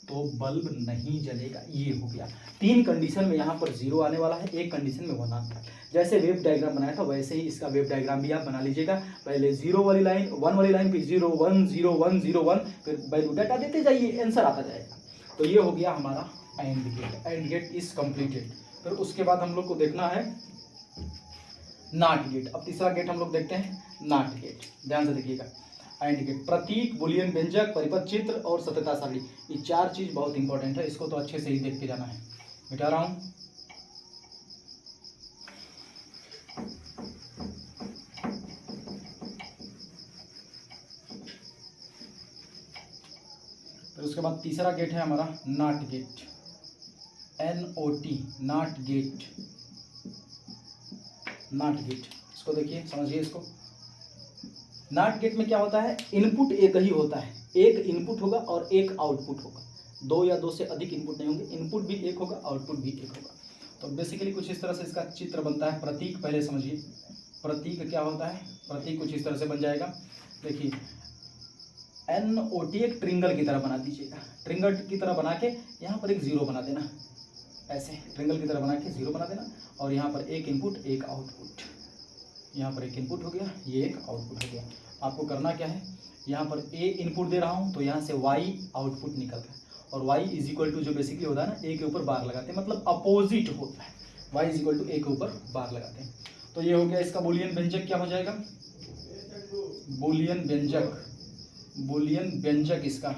तो बल्ब नहीं जलेगा। ये हो गया 3 कंडीशन में, यहाँ पर 0 आने वाला है, एक कंडीशन में 1 आने वाला है। जैसे वेव डायग्राम बनाया था वैसे ही इसका वेव डायग्राम भी आप बना लीजिएगा। पहले 0 वाली लाइन, 1 वाली लाइन, फिर 0 1 0 1 0 1, फिर वैल्यू डाटा देते जाइए, आंसर आता जाएगा। तो ये हो गया हमारा AND gate, AND gate is completed. फिर उसके बाद हम लोग को देखना है नॉट गेट। अब तीसरा गेट हम लोग देखते हैं, नॉट गेट, ध्यान से देखिएगा। एंड गेट, प्रतीक, बूलियन व्यंजक, परिपथ चित्र और सत्यता सारणी, ये 4 चीज बहुत इंपॉर्टेंट है, इसको तो अच्छे से ही देख के जाना है। मिटा रहा हूं, फिर उसके बाद तीसरा गेट है हमारा not gate, NOT, not gate, NOT gate. इसको देखिए, समझिए इसको। नॉट गेट में क्या होता है, इनपुट एक ही होता है, एक इनपुट होगा और एक आउटपुट होगा, 2 या 2 से अधिक इनपुट नहीं होंगे, इनपुट भी एक होगा आउटपुट भी एक होगा। तो बेसिकली कुछ इस तरह से इसका चित्र बनता है। प्रतीक पहले समझिए, प्रतीक क्या होता है, प्रतीक कुछ इस तरह से बन जाएगा। देखिए NOT एक ट्रिंगल की तरह बना दीजिएगा, ट्रिंगल की तरह बना के यहाँ पर एक 0 बना देना, ऐसे ट्रिंगल की तरह बना के 0 बना देना, और यहाँ पर एक इनपुट एक आउटपुट, यहाँ पर एक इनपुट हो गया, ये एक आउटपुट हो गया। आपको करना क्या है, यहाँ पर A इनपुट दे रहा हूँ तो यहाँ से Y आउटपुट निकल रहा है, और Y इज इक्वल टू जो बेसिकली होता है ना, A के ऊपर बार लगाते हैं, मतलब अपोजिट होता है, Y is equal to A के ऊपर बार लगाते हैं। तो ये हो गया इसका बूलियन व्यंजक। क्या हो जाएगा? बूलियन व्यंजक, बूलियन व्यंजक इसका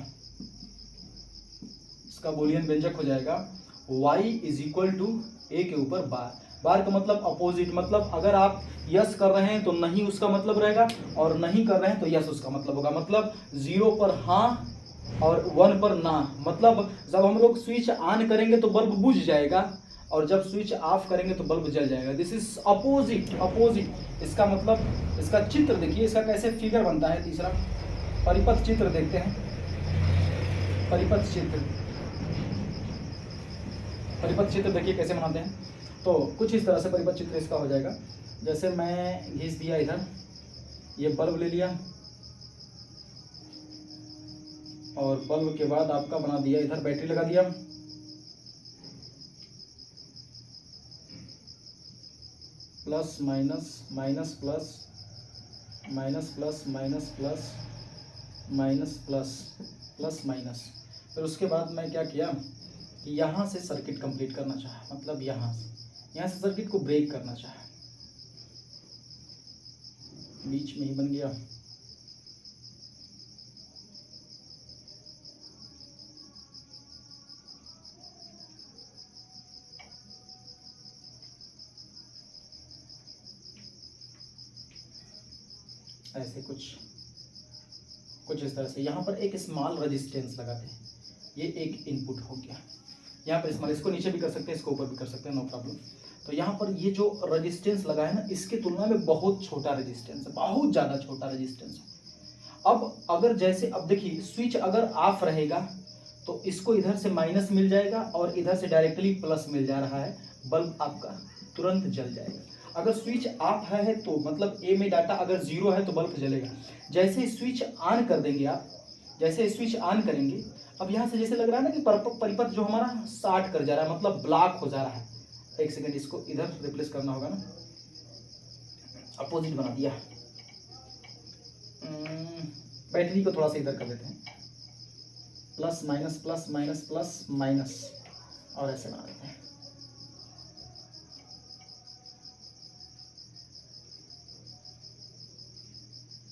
बूलियन व्यंजक हो जाएगा y is equal to A के ऊपर बार। बार का मतलब अपोजिट, मतलब अगर आप यस कर रहे हैं तो नहीं उसका मतलब रहेगा, और नहीं कर रहे हैं तो यस उसका मतलब होगा। मतलब 0 पर हाँ और 1 पर ना। मतलब जब हम लोग स्विच ऑन करेंगे तो बल्ब बुझ जाएगा, और जब स्विच ऑफ करेंगे तो बल्ब जल जाएगा। This is opposite, opposite. इसका मतलब इसका चित्र देखिए, इसका कैसे फिगर बनता है। तीसरा परिपथ चित्र देखते हैं। परिपथ चित्र, परिपथ चित्र देखिए कैसे बनाते हैं। तो कुछ इस तरह से परिपथ चित्र इसका हो जाएगा। जैसे मैं घिस दिया इधर, ये बल्ब ले लिया, और बल्ब के बाद आपका बना दिया इधर बैटरी लगा दिया, plus minus, minus plus, minus plus, minus plus, minus plus, plus minus. फिर उसके बाद मैं क्या किया कि यहाँ से सर्किट कंप्लीट करना चाहा, मतलब यहाँ से सर्किट को ब्रेक करना चाहा, बीच में ही बन गया। ऐसे कुछ इस तरह से यहाँ पर एक स्मॉल रेजिस्टेंस लगाते हैं। ये एक इनपुट हो गया। यहाँ पर स्मॉल, इसको नीचे भी कर सकते हैं, इसको ऊपर भी कर सकते हैं, नो प्रॉब्लम। तो यहाँ पर ये जो रेजिस्टेंस लगा है ना, इसके तुलना में बहुत छोटा रेजिस्टेंस है, बहुत ज़्यादा छोटा रेजिस्टेंस है। अब अगर जैसे, अब देखिए स्विच अगर ऑफ रहेगा तो इसको इधर से माइनस मिल जाएगा और इधर से डायरेक्टली प्लस मिल जा रहा है, बल्ब आपका तुरंत जल जाएगा। अगर स्विच ऑफ है तो मतलब ए में डाटा अगर 0 है तो बल्ब जलेगा। जैसे स्विच ऑन कर देंगे आप, जैसे स्विच ऑन करेंगे, अब यहाँ से जैसे लग रहा है ना कि परिपथ जो हमारा शॉर्ट कर जा रहा है, मतलब ब्लॉक हो जा रहा है। एक सेकंड, इसको इधर रिप्लेस करना होगा ना, अपोजिट बना दिया। बैटरी को थोड़ा सा इधर कर देते हैं, plus minus, plus minus, plus minus, और ऐसे बना देते हैं।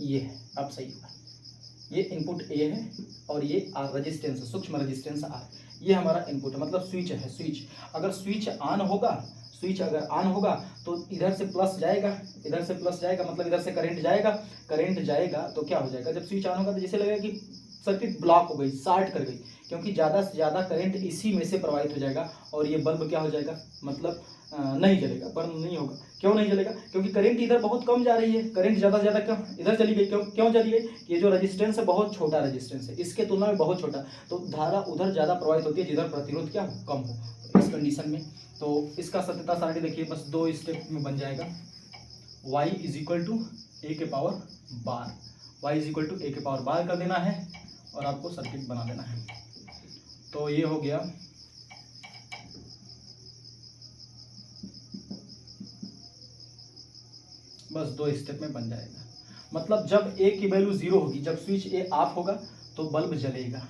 ये है, अब सही होगा। ये इनपुट ए है और ये आर रेजिस्टेंस, सूक्ष्म रेजिस्टेंस आर, ये हमारा इनपुट है, मतलब स्विच है। स्विच अगर स्विच ऑन होगा, स्विच अगर ऑन होगा तो इधर से प्लस जाएगा, इधर से प्लस जाएगा, मतलब इधर से करंट जाएगा। करंट जाएगा तो क्या हो जाएगा, जब स्विच ऑन होगा तो जैसे लगेगा कि सर्किट ब्लॉक हो गई, शॉर्ट कर गई, क्योंकि ज़्यादा से ज़्यादा करंट इसी में से प्रवाहित हो जाएगा, और ये बल्ब क्या हो जाएगा, मतलब नहीं जलेगा, बर्न नहीं होगा। क्यों नहीं जलेगा? क्योंकि करंट इधर बहुत कम जा रही है, करंट ज़्यादा से ज़्यादा क्यों इधर चली गई, क्यों चली गई? ये जो रेजिस्टेंस है बहुत छोटा रेजिस्टेंस है, इसके तुलना में बहुत छोटा, तो धारा उधर ज़्यादा प्रवाहित होती है जिधर प्रतिरोध क्या हो, कम हो। इस कंडीशन में तो इसका सत्यता सारणी देखिए, बस 2 स्टेप में बन जाएगा। y is equal to A के power bar, y is equal to A के पावर बार कर देना है, और आपको सर्किट बना देना है। तो ये हो गया बस 2 स्टेप में बन जाएगा। मतलब जब ए की वैल्यू 0 होगी, जब स्विच ए ऑफ होगा तो बल्ब जलेगा।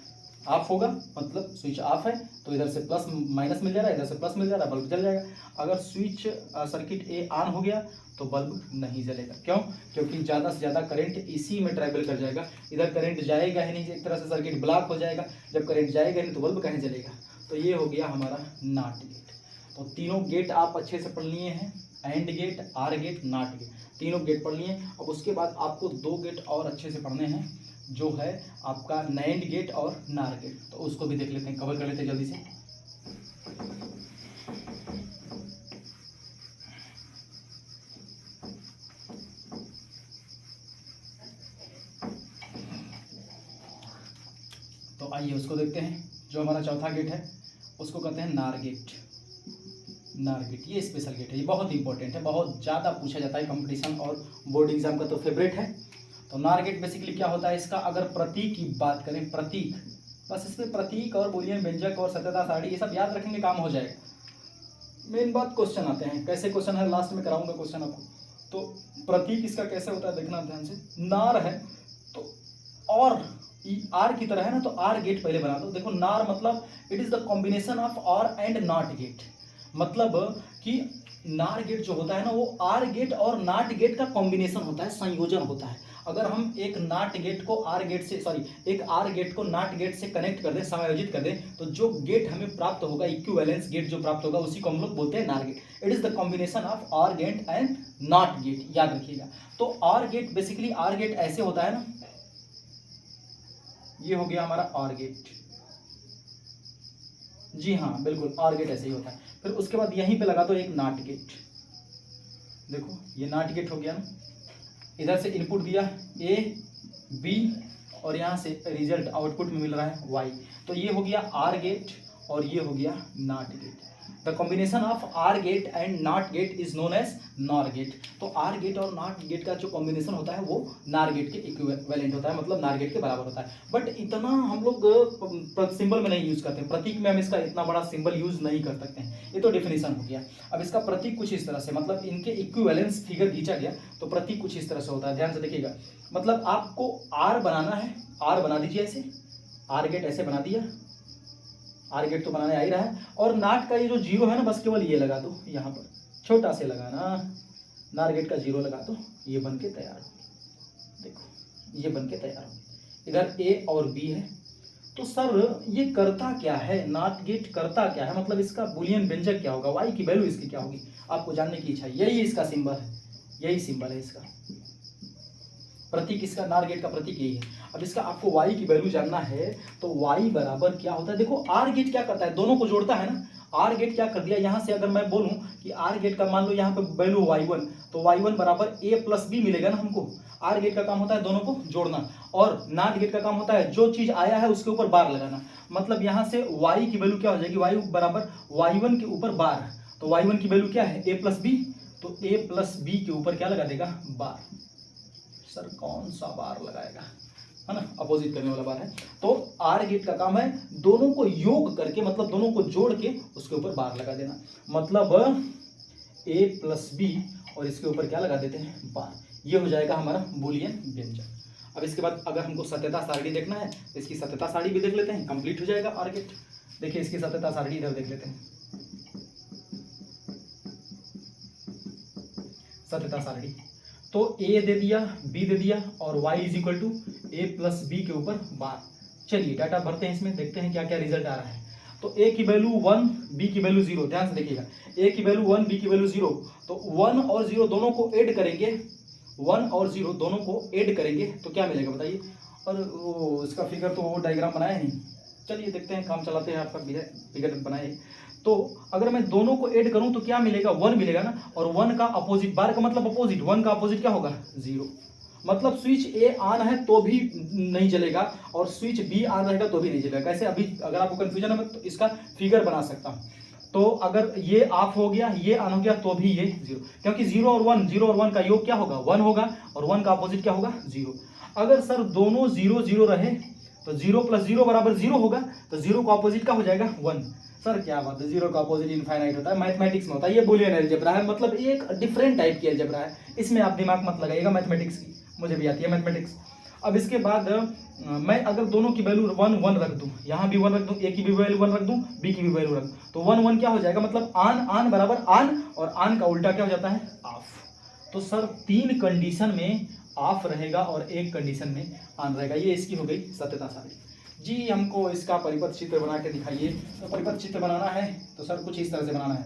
ऑफ होगा मतलब स्विच ऑफ है तो इधर से प्लस माइनस मिल जा रहा है, इधर से प्लस मिल जा रहा है, बल्ब जल जाएगा। अगर स्विच सर्किट ए ऑन हो गया तो बल्ब नहीं जलेगा। क्यों? क्योंकि ज़्यादा से ज़्यादा करंट इसी में ट्रैवल कर जाएगा, इधर करंट जाएगा ही नहीं, एक तरह से सर्किट ब्लॉक हो जाएगा। जब करंट जाएगा नहीं तो बल्ब कहीं जलेगा। तो ये हो गया हमारा नॉट गेट। तो तीनों गेट आप अच्छे से पढ़ लिए हैं, AND gate, OR gate, NOT gate, तीनों गेट पढ़ लिए। अब उसके बाद आपको 2 गेट और अच्छे से पढ़ने हैं, जो है आपका नैंड गेट और नार गेट। तो उसको भी देख लेते हैं, कवर कर लेते हैं जल्दी से। तो आइए उसको देखते हैं। जो हमारा चौथा गेट है उसको कहते हैं नार गेट। नार गेट ये स्पेशल गेट है, ये बहुत इंपॉर्टेंट है, बहुत ज़्यादा पूछा जाता है कंपटीशन और बोर्ड एग्जाम का तो फेवरेट है। तो नार गेट बेसिकली क्या होता है, इसका अगर प्रतीक की बात करें, प्रतीक, बस इसमें प्रतीक और बूलियन व्यंजक और सत्यता सारणी ये सब याद रखेंगे, काम हो जाएगा। मेन बात क्वेश्चन आते हैं, कैसे क्वेश्चन है लास्ट में कराऊंगा क्वेश्चन आपको। तो प्रतीक इसका कैसे होता है देखना ध्यान से। नार है तो और आर की तरह है ना, तो आर गेट पहले बना दो। देखो नार मतलब it is the combination of और एंड नॉट गेट, मतलब कि नार गेट जो होता है ना, वो आर गेट और नाट गेट का कॉम्बिनेशन होता है, संयोजन होता है। अगर हम एक नाट गेट को आर गेट से एक आर गेट को नाट गेट से कनेक्ट कर दें, समायोजित कर दें, तो जो गेट हमें प्राप्त होगा, इक्विवेलेंस गेट जो प्राप्त होगा, उसी को हम लोग बोलते हैं NOR gate. It is the combination of OR gate and NOT gate, याद रखिएगा। तो OR gate basically, OR gate ऐसे होता है ना, ये हो गया हमारा आर गेट, जी हाँ बिल्कुल आर गेट ऐसे ही होता है। फिर उसके बाद यहीं पे लगा दो एक नाट गेट, देखो ये नाट गेट हो गया ना, इधर से इनपुट दिया ए बी और यहाँ से रिजल्ट आउटपुट में मिल रहा है वाई, तो ये हो गया आर गेट और ये हो गया NOT gate. The combination of OR gate and NOT gate is known as NOR gate. तो आर गेट और नॉट गेट का जो कॉम्बिनेशन होता है वो नार गेट के इक्विवेलेंट होता है, मतलब नार गेट के बराबर होता है। बट इतना हम लोग सिंबल में नहीं यूज करते, प्रतीक में हम इसका इतना बड़ा सिंबल यूज नहीं कर सकते हैं। ये तो डेफिनेशन हो गया। अब इसका प्रतीक कुछ इस तरह से, मतलब इनके इक्विवेलेंस फिगर खींचा गया तो प्रतीक कुछ इस तरह से होता है, ध्यान से देखिएगा। मतलब आपको आर बनाना है, आर बना दीजिए ऐसे, आर गेट ऐसे बना दिया, आर गेट तो बनाने आ ही रहा है। और नाट का ये जो जीरो है ना, बस केवल ये लगा दो, यहाँ पर छोटा से लगाना, नार गेट का जीरो लगा दो, ये बन के तैयार हो। देखो ये बन के तैयार हो। इधर ए और बी है। तो सर ये करता क्या है, नॉट गेट करता क्या है, मतलब इसका बूलियन व्यंजक क्या होगा, वाई की वैल्यू इसकी क्या होगी, आपको जानने की इच्छा है। यही इसका सिंबल है, यही सिंबल है इसका, प्रतीक इसका, नार गेट का प्रतीक यही है। अब इसका आपको y की वैल्यू जानना है, तो y बराबर क्या होता है, देखो आर गेट क्या करता है, दोनों को जोड़ता है ना। आर गेट क्या कर दिया, यहाँ से अगर मैं बोलूं कि आर गेट का मान लो यहाँ पे वैल्यू y1, तो y1 बराबर a प्लस बी मिलेगा ना हमको। आर गेट का काम होता है दोनों को जोड़ना, और नॉट गेट का काम होता है जो चीज आया है उसके ऊपर बार लगाना। मतलब यहाँ से y की वैल्यू क्या हो जाएगी, y बराबर y1 के ऊपर बार, तो y1 की वैल्यू क्या है a प्लस बी, तो a प्लस बी के ऊपर क्या लगा देगा, बार। सर कौन सा बार लगाएगा, है ना, अपोजिट करने वाला बार है। तो आर गेट का काम है दोनों को योग करके, मतलब दोनों को जोड़ के उसके ऊपर बार लगा देना, मतलब a प्लस बी और इसके ऊपर क्या लगा देते हैं, बार। ये हो जाएगा हमारा बूलियन व्यंजक। अब इसके बाद अगर हमको सत्यता सारणी देखना है तो इसकी सत्यता सारणी भी देख लेते हैं, कंप्लीट हो जाएगा आर गेट। देखिए इसकी सत्यता सारणी इधर देख लेते हैं, सत्यता सारणी। तो a दे दिया, b दे दिया और y is equal to A plus B के ऊपर बार। चलिए डाटा भरते हैं इसमें, देखते हैं क्या क्या रिजल्ट आ रहा है। तो a की वैल्यू 1, b की वैल्यू 0, ध्यान से देखिएगा, a की वैल्यू 1, b की वैल्यू 0, तो 1 और 0 दोनों को ऐड करेंगे, 1 और 0 दोनों को ऐड करेंगे तो क्या मिलेगा बताइए। और इसका फिगर तो वो डायग्राम बनाया नहीं, चलिए देखते हैं, काम चलाते हैं, आपका फिगर बनाए। तो अगर मैं दोनों को ऐड करूं तो क्या मिलेगा, 1 मिलेगा ना, और 1 का अपोजिट, बार का मतलब अपोजिट, 1 का अपोजिट क्या होगा, 0। मतलब स्विच ए ऑन है तो भी नहीं चलेगा और स्विच बी ऑन रहेगा तो भी नहीं चलेगा। कैसे, अभी अगर आपको कंफ्यूजन है मैं तो इसका फिगर बना सकता हूं। तो अगर ये ऑफ हो गया, ये ऑन हो गया तो भी ये 0, क्योंकि 0 और 1, 0 और 1 का योग क्या होगा, 1 होगा, और 1 का अपोजिट क्या होगा, 0। अगर सर दोनों 0 0 रहे तो 0 प्लस 0 बराबर 0 होगा, तो 0 का अपोजिट क्या हो जाएगा, 1। सर क्या बात है, 0 का अपोजिट इनफाइनाइट होता है, मैथमेटिक्स में होता है, ये बूलियन अलजेब्रा है, मतलब एक डिफरेंट टाइप की अलजेब्रा है, इसमें आप दिमाग मत लगाइएगा मैथमेटिक्स की, मुझे भी आती है मैथमेटिक्स। अब इसके बाद मैं अगर दोनों की वैल्यू 1 1 रख दूं, यहाँ भी 1 रख दूं, ए की भी वैल्यू 1 रख दूं, बी की भी वैल्यू रख दूं, तो 1 1 क्या हो जाएगा, मतलब ऑन ऑन बराबर ऑन, और ऑन का उल्टा क्या हो जाता है, ऑफ। तो सर 3 कंडीशन में ऑफ रहेगा और एक कंडीशन में ऑन रहेगा। ये इसकी हो गई सत्यता सारणी। जी हमको इसका परिपथ चित्र बना के दिखाइए। तो परिपथ चित्र बनाना है तो सर कुछ इस तरह से बनाना है।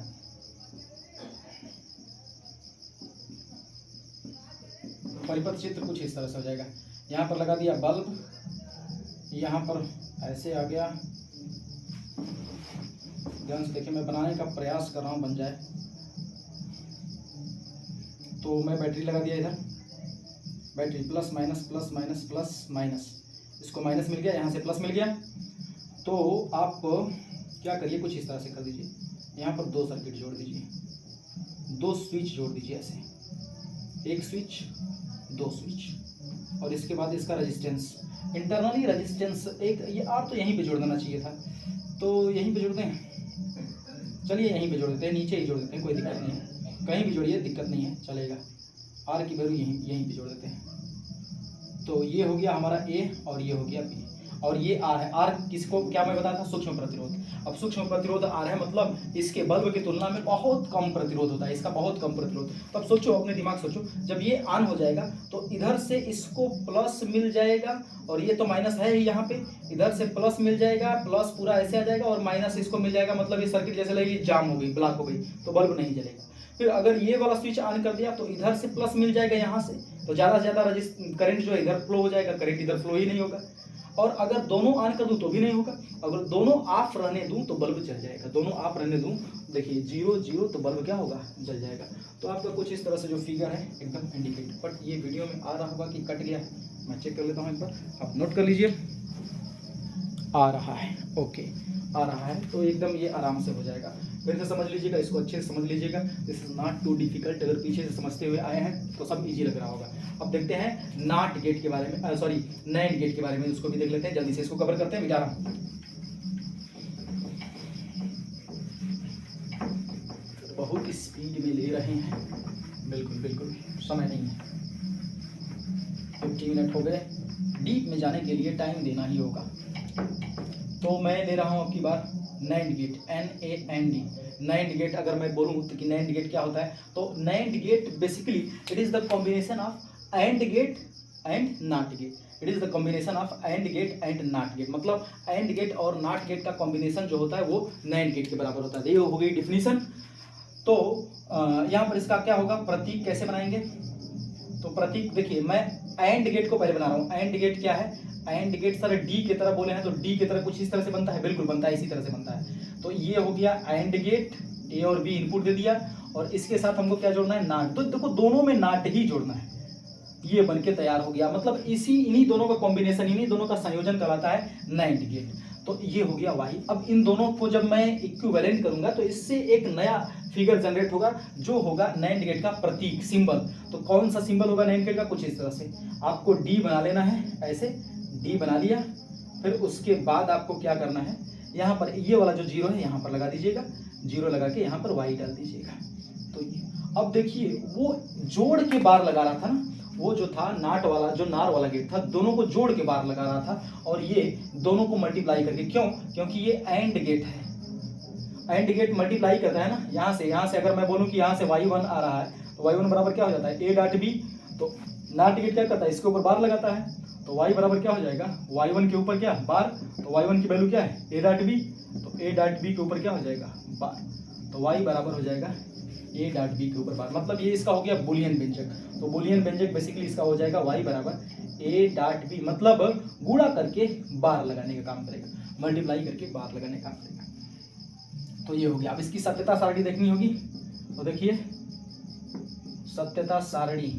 परिपथ चित्र कुछ इस तरह से हो जाएगा, यहाँ पर लगा दिया बल्ब, यहाँ पर ऐसे आ गया, ध्यान से देखिए मैं बनाने का प्रयास कर रहा हूँ बन जाए। तो मैं बैटरी लगा दिया इधर, battery plus minus plus minus plus minus, इसको माइनस मिल गया, यहाँ से प्लस मिल गया। तो आप क्या करिए, कुछ इस तरह से कर दीजिए, यहाँ पर 2 सर्किट जोड़ दीजिए, 2 स्विच जोड़ दीजिए ऐसे, 1 स्विच 2 स्विच, और इसके बाद इसका रेजिस्टेंस, इंटरनली रेजिस्टेंस एक, ये आर तो यहीं पे जोड़ देना चाहिए था, तो यहीं पे जोड़ दें, चलिए यहीं पे जोड़ देते हैं, नीचे ही जोड़ देते हैं, कोई दिक्कत नहीं है, कहीं भी जोड़िए दिक्कत नहीं है, चलेगा। आर की वैल्यू यहीं पे जोड़ देते हैं। तो ये हो गया हमारा ए और ये हो गया बी। और ये आर है। आर किसको क्या मैं बताया था, सूक्ष्म प्रतिरोध। अब सूक्ष्म प्रतिरोध आर है, मतलब इसके बल्ब की तुलना में बहुत कम प्रतिरोध होता है, इसका बहुत कम प्रतिरोध। तो अब सोचो, अपने दिमाग सोचो, जब ये ऑन हो जाएगा तो इधर से इसको प्लस मिल जाएगा, और ये तो माइनस है ही यहाँ पे, इधर से प्लस मिल जाएगा, प्लस पूरा ऐसे आ जाएगा और माइनस इसको मिल जाएगा, मतलब ये सर्किट जैसे लगेगी जाम हो गई, ब्लॉक हो गई, तो बल्ब नहीं जलेगा। फिर अगर ये वाला स्विच ऑन कर दिया तो इधर से प्लस मिल जाएगा यहाँ से, तो ज़्यादा से ज़्यादा करंट जो है इधर फ्लो हो जाएगा, करंट इधर फ्लो ही नहीं होगा। और अगर दोनों ऑन कर दूं तो भी नहीं होगा, अगर दोनों ऑफ रहने दूं तो बल्ब जल जाएगा, दोनों ऑफ रहने दूं, देखिए 0 0 तो बल्ब क्या होगा, जल जाएगा। तो आपका कुछ इस तरह से जो फिगर है एकदम इंडिकेट, बट ये वीडियो में आ रहा होगा कि कट गया, मैं चेक कर लेता हूँ एक बार, आप नोट कर लीजिए। आ रहा है, ओके आ रहा है, तो एकदम ये आराम से हो जाएगा। फिर से समझ लीजिएगा, इसको अच्छे से समझ लीजिएगा, this is not too difficult. अगर पीछे से समझते हुए आए हैं तो सब इजी लग रहा होगा। अब देखते हैं नॉट गेट के बारे में, सॉरी नैंड गेट के बारे में, उसको भी देख लेते हैं, जल्दी से इसको कवर करते हैं, मिटा रहा हूँ। बहुत स्पीड में ले रहे हैं, बिल्कुल बिल्कुल समय नहीं है, 50 मिनट हो गए, डीप में जाने के लिए टाइम देना ही होगा। तो मैं ले रहा हूँ आपकी बात NAND gate, NAND। NAND gate अगर मैं बोलूँ तो कि नैंड गेट क्या होता है, तो NAND gate basically it is the combination of AND gate and NOT gate, it is the combination of AND gate and NOT gate, मतलब एंड गेट और नॉट गेट का कॉम्बिनेशन जो होता है वो नैंड गेट के बराबर होता है। ये हो गई डिफिनीशन। तो यहाँ पर इसका क्या होगा, प्रतीक कैसे बनाएंगे, तो प्रतीक देखिए, मैं एंड गेट को पहले बना रहा हूँ। एंड गेट क्या है, एंड गेट सर डी की तरह बोले हैं तो डी की तरह कुछ इस तरह से बनता है, बिल्कुल बनता है, इसी तरह से बनता है। तो ये हो गया एंड गेट, ए और बी इनपुट दे दिया, और इसके साथ हमको क्या जोड़ना है, नॉट। तो देखो दोनों में नॉट ही जोड़ना है, ये बनके तैयार हो गया, मतलब इन्हीं दोनों का कॉम्बिनेशन, इन्हीं दोनों का संयोजन कहलाता है नैंड गेट। तो ये हो गया वाई। अब इन दोनों को जब मैं इक्विवेलेंट करूंगा तो इससे एक नया फिगर जनरेट होगा, जो होगा नैंड गेट का प्रतीक, सिंबल। तो कौन सा सिंबल होगा नैंड गेट का, कुछ इस तरह से आपको डी बना लेना है, ऐसे डी बना लिया। फिर उसके बाद आपको क्या करना है, यहाँ पर ये वाला जो 0 है यहाँ पर लगा दीजिएगा, 0 लगा के यहाँ पर वाई डाल दीजिएगा। तो अब देखिए, वो जोड़ के बार लगा रहा था ना, वो जो था नाट वाला, जो नार वाला गेट था, दोनों को जोड़ के बार लगा रहा था, और ये दोनों को मल्टीप्लाई करके, क्यों, क्योंकि ये एंड गेट है, एंड गेट मल्टीप्लाई करता है ना, यहाँ से अगर मैं बोलूँ कि यहाँ से y1 आ रहा है तो y1 बराबर क्या हो जाता है, a डॉट बी। तो नॉट गेट क्या करता है, इसके ऊपर बार लगाता है, तो y बराबर क्या हो जाएगा, y1 के ऊपर क्या बार, तो y1 की वैल्यू क्या है, a डॉट बी, तो a डॉट बी के ऊपर क्या हो जाएगा बार, तो y बराबर हो जाएगा a डॉट बी के ऊपर बार, मतलब ये इसका हो गया बुलियन व्यंजक। तो बुलियन व्यंजक बेसिकली इसका हो जाएगा y बराबर a डॉट बी, मतलब गुणा करके बार लगाने का काम करेगा, मल्टीप्लाई करके बार लगाने का काम करेगा। तो ये हो गया। अब इसकी सत्यता सारणी देखनी होगी, तो देखिए सत्यता सारणी,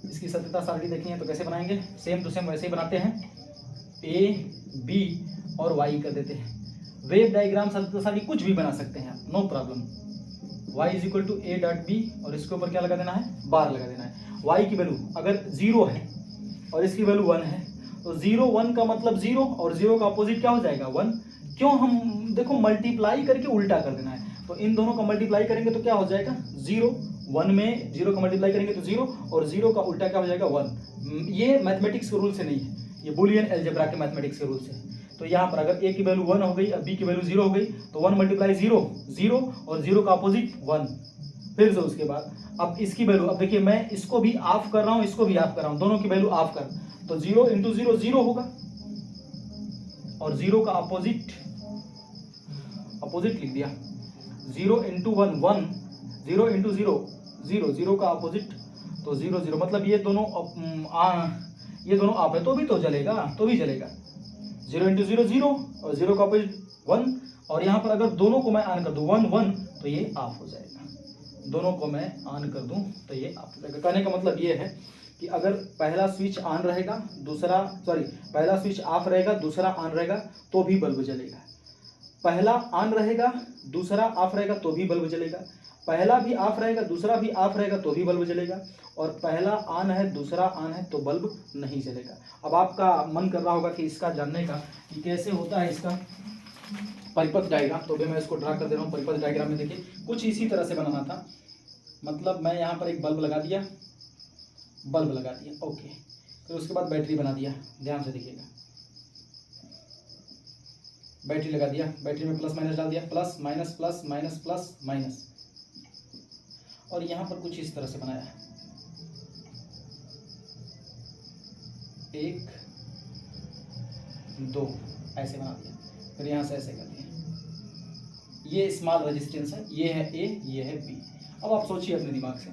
इसकी सत्यता सारणी देखनी है तो कैसे बनाएंगे, सेम टू सेम वैसे ही बनाते हैं, a b और y कर देते हैं। वेव डायग्राम सत्यता सारणी कुछ भी बना सकते हैं आप, no problem. y is equal to a dot B, और इसके ऊपर क्या लगा देना है, बार लगा देना है। y की वैल्यू अगर 0 है और इसकी वैल्यू 1 है, तो 0 1 का मतलब 0, और 0 का अपोजिट क्या हो जाएगा 1। क्यों, हम देखो मल्टीप्लाई करके उल्टा कर देना है, तो इन दोनों का मल्टीप्लाई करेंगे तो क्या हो जाएगा 0, 1 में 0 का मल्टीप्लाई करेंगे तो 0, और 0 का उल्टा क्या हो जाएगा 1। ये मैथमेटिक्स के रूल से नहीं है, ये बुलियन अलजेब्रा के मैथमेटिक्स के रूल से है। तो यहाँ पर अगर a की वैल्यू 1 हो गई, अब b की वैल्यू 0 हो गई, तो 1 मल्टीप्लाई 0 0, और 0 का अपोजिट 1। फिर से उसके बाद अब इसकी वैल्यू, अब देखिए मैं इसको भी ऑफ कर रहा हूँ, इसको भी ऑफ कर रहा हूँ, दोनों की वैल्यू ऑफ कर, तो 0 इंटू 0 0 होगा, और 0 का अपोजिट लिख दिया, 0 इंटू 1 1, 0 इंटू 0 0, 0 का अपोजिट तो 0 0, मतलब ये दोनों आप है तो भी तो जलेगा, तो भी जलेगा। 0 इंटू 0 0, और 0 का अपोजिट 1, और यहाँ पर अगर दोनों को मैं ऑन कर दूं 1 1, तो ये ऑफ हो जाएगा, दोनों को मैं ऑन कर दूं तो ये ऑफ हो जाएगा। कहने का मतलब ये है कि अगर पहला स्विच ऑन रहेगा, पहला स्विच ऑफ रहेगा, दूसरा ऑन रहेगा तो भी बल्ब जलेगा, पहला ऑन रहेगा दूसरा ऑफ रहेगा तो भी बल्ब जलेगा, पहला भी ऑफ रहेगा दूसरा भी ऑफ रहेगा तो भी बल्ब जलेगा, और पहला ऑन है दूसरा ऑन है तो बल्ब नहीं जलेगा। अब आपका मन कर रहा होगा कि इसका जानने का कि कैसे होता है इसका परिपथ डायग्राम, तो भी मैं इसको ड्रा कर दे रहा हूँ। परिपथ डायग्राम में देखिए कुछ इसी तरह से बनाना था, मतलब मैं यहाँ पर एक बल्ब लगा दिया, ओके, फिर उसके बाद बैटरी बना दिया, ध्यान से देखिएगा, बैटरी लगा दिया, बैटरी में प्लस माइनस डाल दिया, plus minus plus minus plus minus, और यहाँ पर कुछ इस तरह से बनाया, 1 2 ऐसे बना दिया, फिर यहाँ से ऐसे कर दिया। ये स्मॉल रेजिस्टेंस है, ये है ए, ये है बी। अब आप सोचिए अपने दिमाग से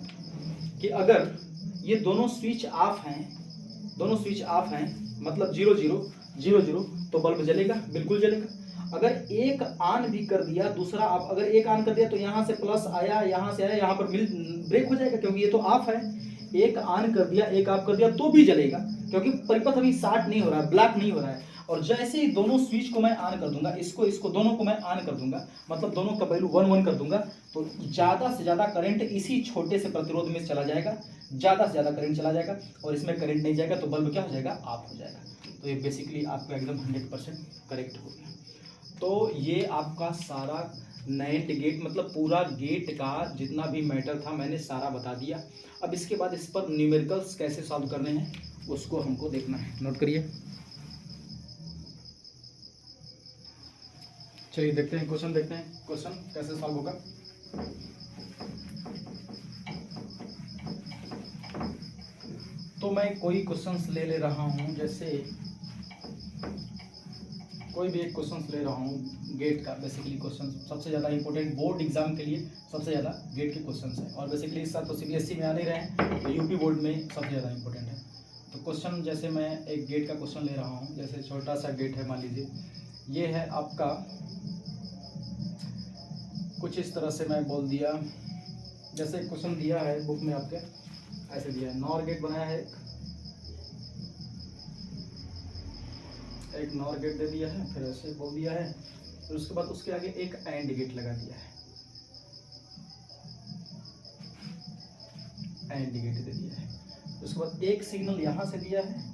कि अगर ये दोनों स्विच ऑफ हैं, दोनों स्विच ऑफ हैं, मतलब 0 0 0 0, तो बल्ब जलेगा, बिल्कुल जलेगा। अगर एक ऑन भी कर दिया, दूसरा आप अगर एक ऑन कर दिया तो यहाँ से प्लस आया, यहाँ से आया, यहाँ पर ब्रेक हो जाएगा क्योंकि ये तो ऑफ है। एक ऑन कर दिया, एक ऑफ कर दिया तो भी जलेगा क्योंकि परिपथ अभी शॉर्ट नहीं हो रहा है, ब्लैक नहीं हो रहा है। और जैसे ही दोनों स्विच को मैं ऑन कर दूंगा, इसको दोनों को मैं ऑन कर दूंगा, मतलब दोनों का वैल्यू 1 1 कर दूंगा, तो ज़्यादा से ज़्यादा करंट इसी छोटे से प्रतिरोध में चला जाएगा, ज़्यादा से ज़्यादा करंट चला जाएगा, और इसमें करंट नहीं जाएगा तो बल्ब क्या हो जाएगा, ऑफ हो जाएगा। तो ये बेसिकली आपका एकदम 100% करेक्ट हो गया। तो ये आपका सारा NAND गेट, मतलब पूरा गेट का जितना भी मैटर था मैंने सारा बता दिया। अब इसके बाद इस पर न्यूमेरिकल्स कैसे सॉल्व करने हैं उसको हमको देखना है, नोट करिए। चलिए देखते हैं क्वेश्चन, देखते हैं क्वेश्चन कैसे सॉल्व होगा। तो मैं कोई क्वेश्चंस ले रहा हूँ, जैसे कोई भी एक क्वेश्चन ले रहा हूँ गेट का। बेसिकली क्वेश्चन सबसे ज़्यादा इंपॉर्टेंट बोर्ड एग्जाम के लिए सबसे ज़्यादा गेट के क्वेश्चंस हैं, और बेसिकली इस साल तो CBSE में आ नहीं रहे हैं, तो यूपी बोर्ड में सबसे ज़्यादा इंपॉर्टेंट है। तो क्वेश्चन जैसे मैं एक गेट का क्वेश्चन ले रहा हूँ, जैसे छोटा सा गेट है, मान लीजिए ये है आपका, कुछ इस तरह से मैं बोल दिया, जैसे क्वेश्चन दिया है बुक में आपके, ऐसे दिया है, नॉर गेट बनाया है, एक नॉर गेट दे दिया है, फिर ऐसे बोल दिया है, फिर उसके बाद उसके आगे एक एंड गेट लगा दिया है, एंड गेट दे दिया है, उसके बाद एक सिग्नल यहां से दिया है,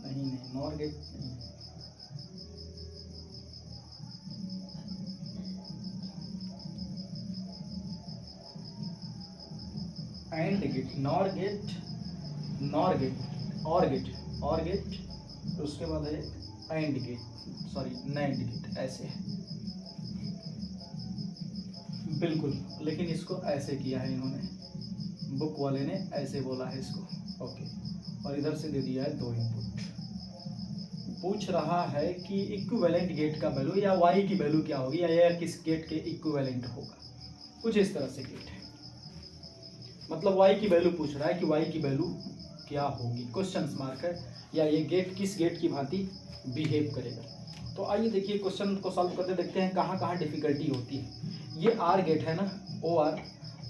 नहीं नॉर गेट नहीं, AND gate, NOR gate, NOR gate, और गेट, उसके बाद है AND gate, sorry NAND gate, ऐसे है बिल्कुल। लेकिन इसको ऐसे किया है इन्होंने, बुक वाले ने ऐसे बोला है इसको, ओके। और इधर से दे दिया है 2 इनपुट। पूछ रहा है कि इक्विवेलेंट गेट का वैल्यू या वाई की वैल्यू क्या होगी, या किस गेट के इक्विवेलेंट होगा, कुछ इस तरह से गेट है, मतलब वाई की वैल्यू पूछ रहा है कि वाई की वैल्यू क्या होगी, क्वेश्चन मार्क है, या ये गेट किस गेट की भांति बिहेव करेगा। तो आइए देखिए क्वेश्चन को सॉल्व करते देखते हैं कहाँ कहाँ डिफिकल्टी होती है। ये आर गेट है ना, OR,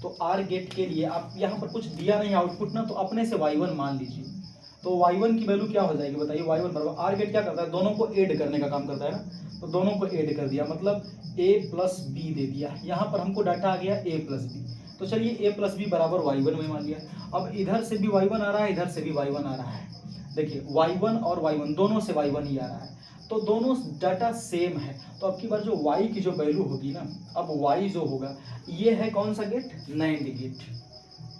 तो आर गेट के लिए आप यहाँ पर कुछ दिया नहीं आउटपुट ना, तो अपने से y1 मान लीजिए, तो y1 की वैल्यू क्या हो जाएगी बताइए, y1 बराबर, आर गेट क्या करता है, दोनों को ऐड करने का काम करता है ना, तो दोनों को ऐड कर दिया, मतलब a प्लस बी दे दिया, यहाँ पर हमको डाटा आ गया a प्लस बी, तो चलिए a प्लस बी बराबर y1 में मान लिया। अब इधर से भी y1 आ रहा है, इधर से भी y1 आ रहा है, देखिए y1 और y1 दोनों से y1 ही आ रहा है, तो दोनों डाटा सेम है, तो अब की बार जो y की जो वैल्यू होगी ना, अब y जो होगा, ये है कौन सा gate, NAND gate,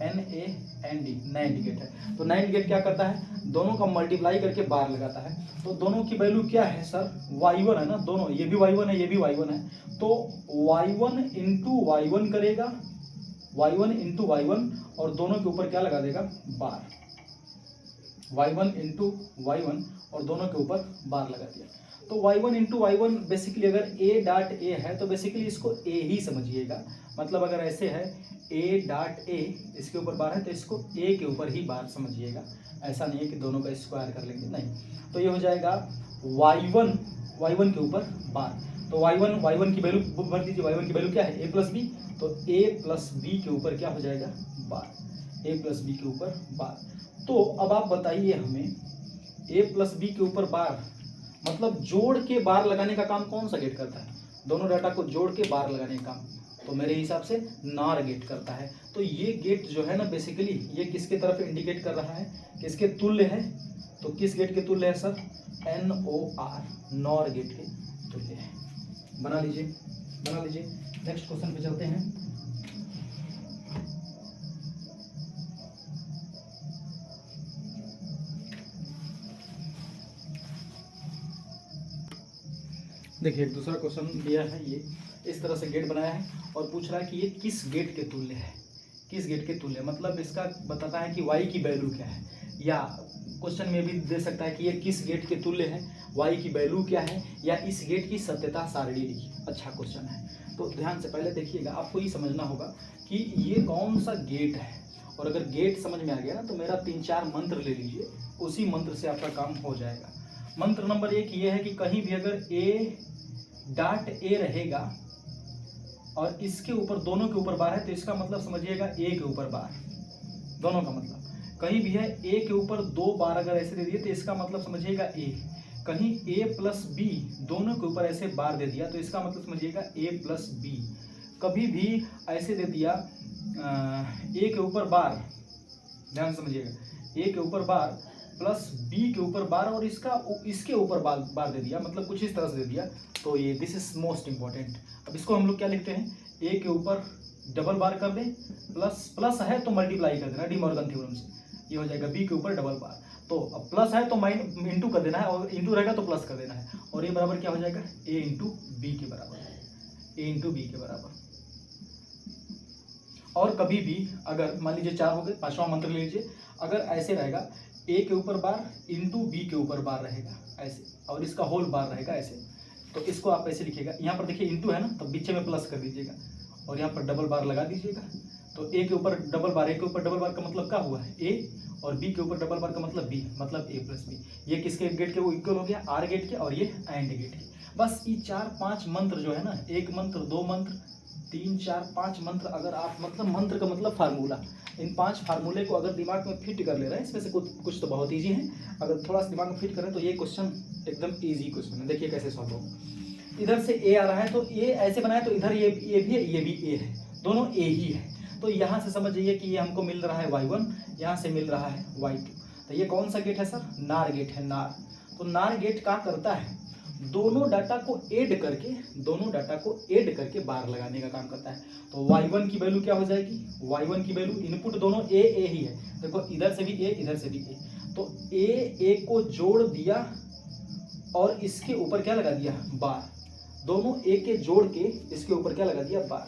NAND, NAND gate है। तो नैंड गेट क्या करता है, दोनों का मल्टीप्लाई करके बार लगाता है, तो दोनों की वैल्यू क्या है सर, y1 है ना, दोनों, ये भी y1 है, ये भी y1 है, तो y1 इंटू y1 करेगा, y1 इंटू y1, और दोनों के ऊपर क्या लगा देगा, बार, y1 इंटू y1, और दोनों के ऊपर बार लगा दिया। तो y1 इंटू y1 बेसिकली अगर a डॉट a है तो बेसिकली इसको a ही समझिएगा, मतलब अगर ऐसे है a डॉट a, इसके ऊपर बार है तो इसको a के ऊपर ही बार समझिएगा, ऐसा नहीं है कि दोनों का स्क्वायर कर लेंगे, नहीं। तो ये हो जाएगा y1 के ऊपर बार, तो y1 की वैल्यू भर दीजिए, y1 की वैल्यू क्या है, a प्लस बी, तो a प्लस बी के ऊपर क्या हो जाएगा, बार, a प्लस बी के ऊपर बार। तो अब आप बताइए हमें, a प्लस बी के ऊपर बार, मतलब जोड़ के बार लगाने का काम कौन सा गेट करता है, दोनों डाटा को जोड़ के बार लगाने का काम, तो मेरे हिसाब से नॉर गेट करता है। तो ये गेट जो है ना, बेसिकली ये किसके तरफ इंडिकेट कर रहा है, किसके तुल्य है, तो किस गेट के तुल्य है सर, NOR, नॉर गेट के तुल्य है। बना लीजिए, बना लीजिए। नेक्स्ट क्वेश्चन पे चलते हैं। देखिए एक दूसरा क्वेश्चन दिया है, ये इस तरह से गेट बनाया है और पूछ रहा है कि ये किस गेट के तुल्य है, किस गेट के तुल्य, मतलब इसका बताता है कि y की वैल्यू क्या है, या क्वेश्चन में भी दे सकता है कि ये किस गेट के तुल्य है, y की वैल्यू क्या है, या इस गेट की सत्यता सारणी लिखिए। अच्छा क्वेश्चन है, तो ध्यान से पहले देखिएगा, आपको ये समझना होगा कि ये कौन सा गेट है, और अगर गेट समझ में आ गया ना तो मेरा 3-4 मंत्र ले लीजिए, उसी मंत्र से आपका काम हो जाएगा। मंत्र नंबर 1 ये है कि कहीं भी अगर A रहेगा और इसके ऊपर, दोनों के ऊपर बार है, तो इसका मतलब समझिएगा A के ऊपर बार, दोनों का मतलब। कहीं भी है A के ऊपर 2 बार अगर ऐसे दे दिए तो इसका मतलब समझिएगा A। कहीं A प्लस B दोनों के ऊपर ऐसे बार दे दिया तो इसका मतलब समझिएगा A प्लस B। कभी भी ऐसे दे दिया A के ऊपर बार, ध्यान समझिएगा, A के ऊपर बार प्लस B के ऊपर बार और इसके ऊपर बार दे दिया, मतलब कुछ इस तरह से दे दिया, तो ये दिस इज मोस्ट इंपॉर्टेंट। अब इसको हम लोग क्या लिखते हैं, A के ऊपर डबल बार कर दें, प्लस है तो मल्टीप्लाई कर देना डी मॉर्गन थ्योरम से, ये हो जाएगा B के ऊपर डबल बार, तो अब प्लस है तो इंटू कर देना है, और इंटू रहेगा तो प्लस कर देना है, और ये बराबर क्या हो जाएगा A इंटू बी के बराबर, A इंटू बी के बराबर। और कभी भी अगर मान लीजिए 4 हो गए, 5वां मंत्र ले लीजिए, अगर ऐसे रहेगा A के ऊपर बार इंटू बी के ऊपर बार रहेगा ऐसे, और इसका होल बार रहेगा ऐसे, तो इसको आप ऐसे लिखिएगा, यहाँ पर देखिए इंटू है ना, तो बीच में प्लस कर दीजिएगा और यहाँ पर डबल बार लगा दीजिएगा, तो A के ऊपर डबल बार, A के ऊपर डबल बार का मतलब क्या हुआ है A, और B के ऊपर डबल बार का मतलब B, मतलब A प्लस B। ये किसके गेट के वो इक्वल हो गया, R गेट के, और ये एंड गेट के। बस ये 4-5 मंत्र जो है ना, 1 मंत्र 2 मंत्र 3 4 5 मंत्र, अगर आप मतलब मंत्र का मतलब फार्मूला, इन 5 फार्मूले को अगर दिमाग में फिट कर ले रहे हैं, इसमें से कुछ तो बहुत ईजी है, अगर थोड़ा सा दिमाग में फिट करें तो ये क्वेश्चन एकदम ईजी क्वेश्चन है। देखिए कैसे सॉल्व होगा, इधर से A आ रहा है तो ये ऐसे बनाए तो इधर ये भी है, ये भी A है, दोनों A ही है, तो यहाँ से समझ जाइए कि ये हमको मिल रहा है y1, यहाँ से मिल रहा है y2, तो ये कौन सा गेट है सर, नार गेट है, नार। तो नार गेट क्या करता है, दोनों डाटा को ऐड करके बार लगाने का काम करता है। तो y1 की वैल्यू क्या हो जाएगी, y1 की वैल्यू, इनपुट दोनों a ही है, देखो इधर से भी a इधर से भी a, तो a को जोड़ दिया और इसके ऊपर क्या लगा दिया बार, दोनों a के जोड़ के इसके ऊपर क्या लगा दिया बार,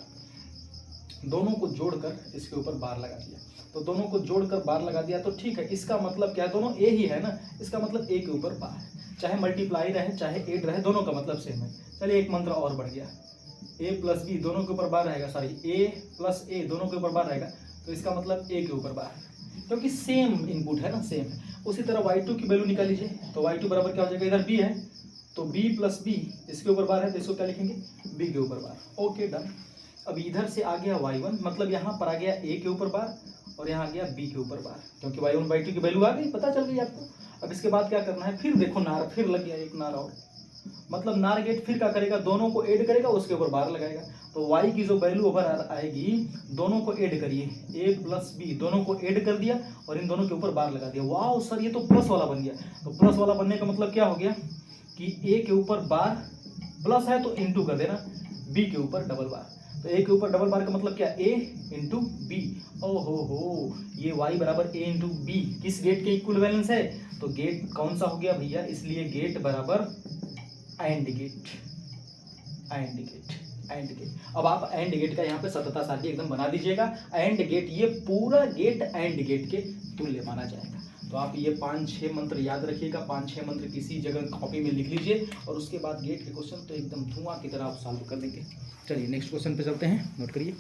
दोनों को जोड़कर इसके ऊपर बार लगा दिया, तो दोनों को जोड़कर बार लगा दिया तो ठीक है, इसका मतलब क्या है, दोनों a ही है ना, इसका मतलब a के ऊपर बार, चाहे मल्टीप्लाई रहे चाहे ऐड रहे, दोनों का मतलब सेम है। चलिए एक मंत्र और बढ़ गया, a प्लस बी दोनों के ऊपर बार रहेगा, सॉरी a प्लस a दोनों के ऊपर बार रहेगा, तो इसका मतलब a के ऊपर बार, क्योंकि सेम इनपुट है ना, सेम है। उसी तरह y2 की वैल्यू निकाल लीजिए, तो y2 बराबर क्या हो जाएगा, इधर b है तो b प्लस b, इसके ऊपर बार है तो इसको क्या लिखेंगे b के ऊपर बार, ओके डन। अब इधर से आ गया y1, मतलब यहाँ पर आ गया a के ऊपर बार और यहाँ आ गया b के ऊपर बार, क्योंकि y1 y2 की वैल्यू आ गई, पता चल गई आपको। अब इसके बाद क्या करना है, फिर देखो नार, फिर लग गया एक नार और, मतलब नार गेट फिर क्या करेगा, दोनों को ऐड करेगा, उसके ऊपर बार लगाएगा, तो y की जो वैल्यू ओवर आएगी, दोनों को ऐड करिए, a प्लस b दोनों को ऐड कर दिया और इन दोनों के ऊपर बार लगा दिया, वाह सर ये तो प्लस वाला बन गया। तो प्लस वाला बनने का मतलब क्या हो गया कि a के ऊपर बार प्लस है तो इंटू कर देना, b के ऊपर डबल बार, तो a के ऊपर डबल बार का मतलब क्या, a इंटू बी। ओहो, ये y बराबर a इंटू बी किस गेट के इक्वल बैलेंस है, तो गेट कौन सा हो गया भैया, इसलिए गेट बराबर AND gate, AND gate, AND gate. अब आप एंड गेट का यहाँ पे सतता सारणी एकदम बना दीजिएगा, एंड गेट, ये पूरा गेट एंड गेट के तुल्य माना जाएगा। तो आप ये 5-6 मंत्र याद रखिएगा, 5-6 मंत्र किसी जगह कॉपी में लिख लीजिए, और उसके बाद गेट के क्वेश्चन तो एकदम धुआं की तरह आप सॉल्व कर देंगे। चलिए नेक्स्ट क्वेश्चन पे चलते हैं, नोट करिए।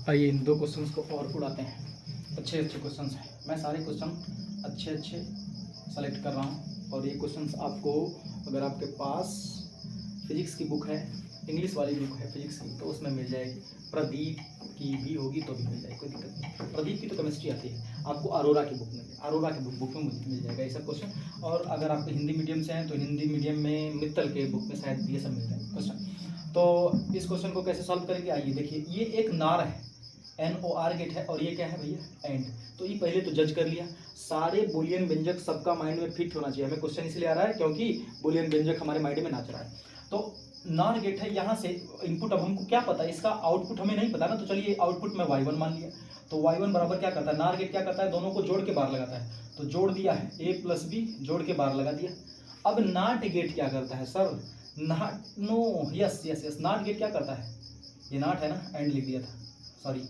आइए इन 2 क्वेश्चंस को और उड़ाते हैं, अच्छे क्वेश्चंस हैं, मैं सारे क्वेश्चन अच्छे सेलेक्ट कर रहा हूँ, और ये क्वेश्चंस आपको, अगर आपके पास फिजिक्स की बुक है, इंग्लिश वाली बुक है फिजिक्स की, तो उसमें मिल जाएगी, प्रदीप की भी होगी तो भी मिल जाएगी, कोई दिक्कत नहीं। प्रदीप की तो केमिस्ट्री आती है, आपको अरोरा की बुक में, अरोरा की बुक में मिल जाएगा ये सब क्वेश्चन, और अगर आप हिंदी मीडियम से हैं तो हिंदी मीडियम में मित्तल के बुक में शायद ये सब मिल जाएगा क्वेश्चन। तो इस क्वेश्चन को कैसे सॉल्व करेंगे, आइए देखिए, ये एक नार है, NOR गेट है, और ये क्या है भैया एंड, तो ये पहले तो जज कर लिया, सारे बुलियन व्यंजक सबका माइंड में फिट होना चाहिए, हमें क्वेश्चन इसलिए आ रहा है क्योंकि बुलियन व्यंजक हमारे माइंड में नाच रहा है। तो नॉर गेट है, यहाँ से इनपुट, अब हमको क्या पता है इसका आउटपुट हमें नहीं पता ना, तो चलिए आउटपुट में y1 मान लिया, तो y1 बराबर क्या करता है, नॉर गेट क्या करता है, दोनों को जोड़ के बार लगाता है, तो जोड़ दिया है a प्लस बी, जोड़ के बार लगा दिया। अब नॉट गेट क्या करता है sir, NOT, no, yes yes yes, NOT gate क्या करता है, ये नॉट है ना, एंड लिख दिया था, सॉरी,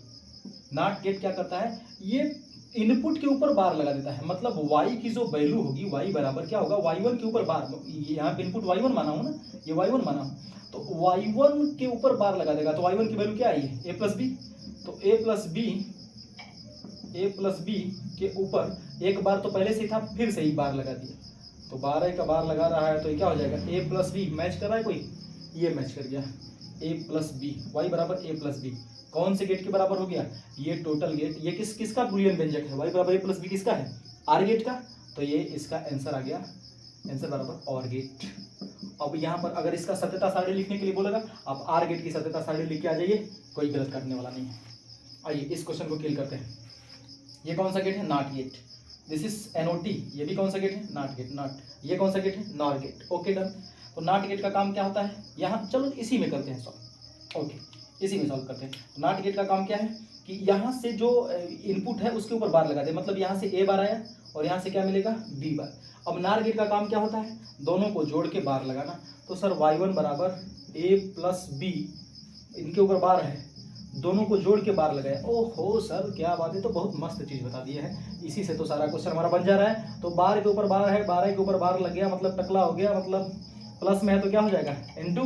नॉट गेट क्या करता है, ये इनपुट के ऊपर बार लगा देता है, मतलब y की जो वैल्यू होगी, y बराबर क्या होगा, y1 के ऊपर बार, यहाँ पे इनपुट y1 माना हूँ ना, ये y1 माना हूँ, तो y1 के ऊपर बार लगा देगा, तो y1 की वैल्यू क्या आई है, a प्लस बी, तो a प्लस बी के ऊपर एक बार तो पहले से ही था, फिर से ही बार लगा दिया, तो 12 का बार लगा रहा है, तो ये क्या हो जाएगा, a प्लस बी, मैच कर रहा है कोई, ये मैच कर गया, a प्लस बी, वाई बराबर a प्लस बी, कौन से गेट के बराबर हो गया, ये टोटल गेट, ये किसका बुलियन व्यंजक है, y बराबर a प्लस बी किसका है, आर गेट का, तो ये इसका आंसर आ गया, आंसर बराबर और गेट। अब यहाँ पर अगर इसका सत्यता सारणी लिखने के लिए बोलेगा, आप आर गेट की सत्यता सारणी लिख के आ जाइए, कोई गलत करने वाला नहीं है। आइए इस क्वेश्चन को किल करते हैं। ये कौन सा गेट है, not gate, this is NOT, ये भी कौन सा गेट है, नॉट गेट, नॉट, ये कौन सा गेट है, नॉर गेट, ओके डन। तो नॉट गेट का काम क्या होता है, यहाँ चलो इसी में करते हैं सॉल्व, ओके इसी में सॉल्व करते हैं। नॉट गेट का काम क्या है कि यहाँ से जो इनपुट है उसके ऊपर बार लगा दे, मतलब यहाँ से ए बार आया और यहाँ से क्या मिलेगा, बी बार। अब नॉर गेट का काम क्या होता है, दोनों को जोड़ के बार लगाना, तो सर y1 बराबर a प्लस बी, इनके ऊपर बार है, दोनों को जोड़ के बार लगाया, ओहो सर क्या बात है, तो बहुत मस्त चीज़ बता दी है, इसी से तो सारा क्वेश्चन हमारा बन जा रहा है। तो बार के ऊपर बार है, 12 के ऊपर बार लग गया, मतलब टकला हो गया, मतलब प्लस में है तो क्या हो जाएगा, इनटू,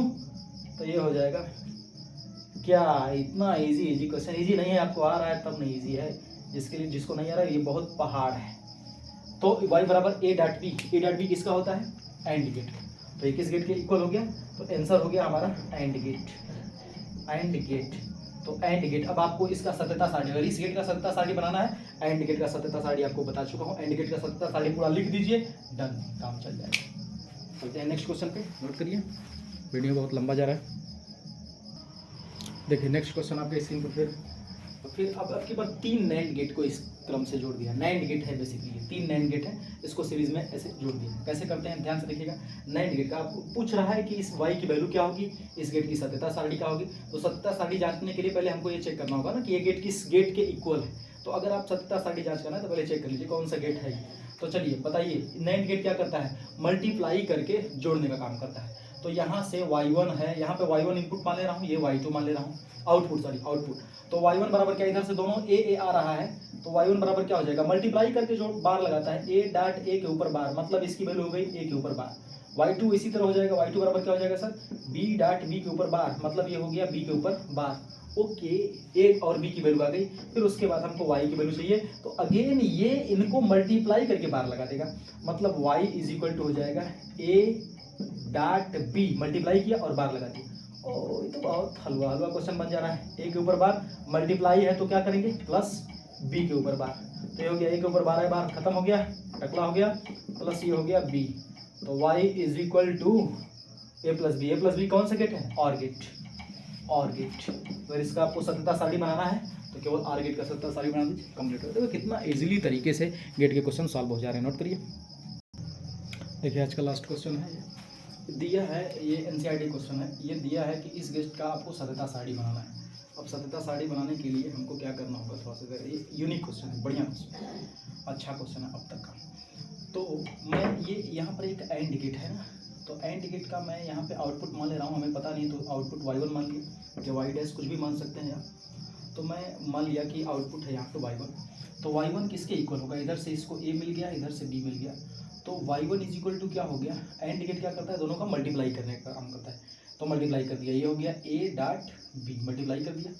तो ये हो जाएगा क्या, इतना इजी क्वेश्चन, इजी नहीं है, आपको आ रहा है तब नहीं इजी है, जिसके लिए, जिसको नहीं आ रहा है ये बहुत पहाड़ है। तो y बराबर a dot B, A dot B किसका होता है, एंड गेट, तो ये किस गेट के इक्वल हो गया, तो आंसर हो गया हमारा एंड गेट, एंड गेट, तो एंड गेट। अब आपको इसका सत्यता सारणी, अगर इस गेट का सत्यता सारणी बनाना है, एंड गेट का सत्यता सारणी आपको बता चुका हूँ, एंड गेट का सत्यता सारणी पूरा लिख दीजिए, डन, काम चल जाएगा। चलते हैं नेक्स्ट क्वेश्चन पे, नोट करिए, वीडियो बहुत लंबा जा रहा है। देखिए नेक्स्ट क्वेश्चन आपके स्क्रीन पर, फिर अब आपके पास 3 नैंड गेट को इस क्रम से जोड़ दिया, नैंड गेट है बेसिकली, 3 नैंड गेट है, इसको सीरीज में ऐसे जोड़ दिया। कैसे करते हैं ध्यान से देखिएगा, नैंड गेट का आपको पूछ रहा है कि इस y की वैल्यू क्या होगी, इस गेट की सत्यता सारणी क्या होगी। तो सत्यता सारणी जांचने के लिए पहले हमको ये चेक करना होगा ना कि ये गेट किस गेट के इक्वल है। तो अगर आप सत्यता सारणी जांच करना है तो पहले चेक कर लीजिए कौन सा गेट है। तो चलिए बताइए, नैंड गेट क्या करता है, मल्टीप्लाई करके जोड़ने का काम करता है। तो यहाँ से y1 है, यहाँ पे y1 इनपुट मान ले रहा हूँ, ये y2 मान ले रहा हूँ, आउटपुट, सॉरी आउटपुट। तो y1 बराबर क्या, इधर से दोनों a आ रहा है, तो y1 बराबर क्या हो जाएगा, मल्टीप्लाई करके जो बार लगाता है, a डॉट a के ऊपर बार, मतलब इसकी वैल्यू हो गई a के ऊपर बार। y2 इसी तरह हो जाएगा, y2 बराबर क्या हो जाएगा सर, b डॉट b के ऊपर बार, मतलब ये हो गया b के ऊपर बार, ओके, a और b की वैल्यू आ गई। फिर उसके बाद हमको y की वैल्यू चाहिए, तो अगेन ये इनको मल्टीप्लाई करके बार लगा देगा, मतलब y इज इक्वल टू हो जाएगा a डॉट बी, मल्टीप्लाई किया और बार लगा दिया। ओ ये तो बहुत हलवा हलवा क्वेश्चन बन जा रहा है। ए के ऊपर बार, मल्टीप्लाई है तो क्या करेंगे, प्लस बी के ऊपर बार, तो ये हो गया ए के ऊपर बार है, बार खत्म हो गया, टकला हो गया, प्लस ये हो गया बी, तो y is equal to A plus B. A plus B कौन सा गेट है, और गेट, और गेट। तो इसका आपको सत्यता सारणी बनाना है तो केवल आर गेट का सत्यता सारणी बना दीजिए, कंप्लीट हो जाएगा। कितना इजीली तरीके से गेट के क्वेश्चन सॉल्व हो जा रहे हैं, नोट करिए। देखिए आज का लास्ट क्वेश्चन है, दिया है, ये एनसीईआरटी क्वेश्चन है, ये दिया है कि इस गेट का आपको सत्यता सारणी बनाना है। अब सत्यता सारणी बनाने के लिए हमको क्या करना होगा, थोड़ा सा ये यूनिक क्वेश्चन है, बढ़िया क्वेश्चन, अच्छा क्वेश्चन है अब तक का। तो मैं ये यहाँ पर एक एंड गेट है ना, तो एंड गेट का मैं यहाँ पे आउटपुट मान ले रहा हूँ, हमें पता नहीं, तो आउटपुट y1 मान लिया, या y डैश कुछ भी मान सकते हैं यहाँ। तो मैं मान लिया कि आउटपुट है यहाँ पे y1, तो y1 किसके इक्वल होगा, इधर से इसको a मिल गया, इधर से b मिल गया, तो y1 इज इक्वल टू क्या हो गया, एंड गेट क्या करता है, दोनों का मल्टीप्लाई करने का काम करता है, तो मल्टीप्लाई कर दिया, ये हो गया a डॉट b, मल्टीप्लाई कर दिया।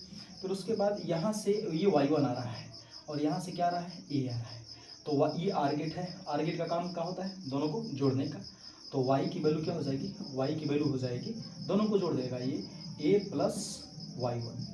फिर उसके बाद यहाँ से ये y1 आ रहा है और यहाँ से क्या आ रहा है, a आ रहा है, तो ये आर गेट है, आर गेट का काम क्या होता है, दोनों को जोड़ने का। तो y की वैल्यू क्या हो जाएगी, y की वैल्यू हो जाएगी, दोनों को जोड़ देगा, ये a plus y1,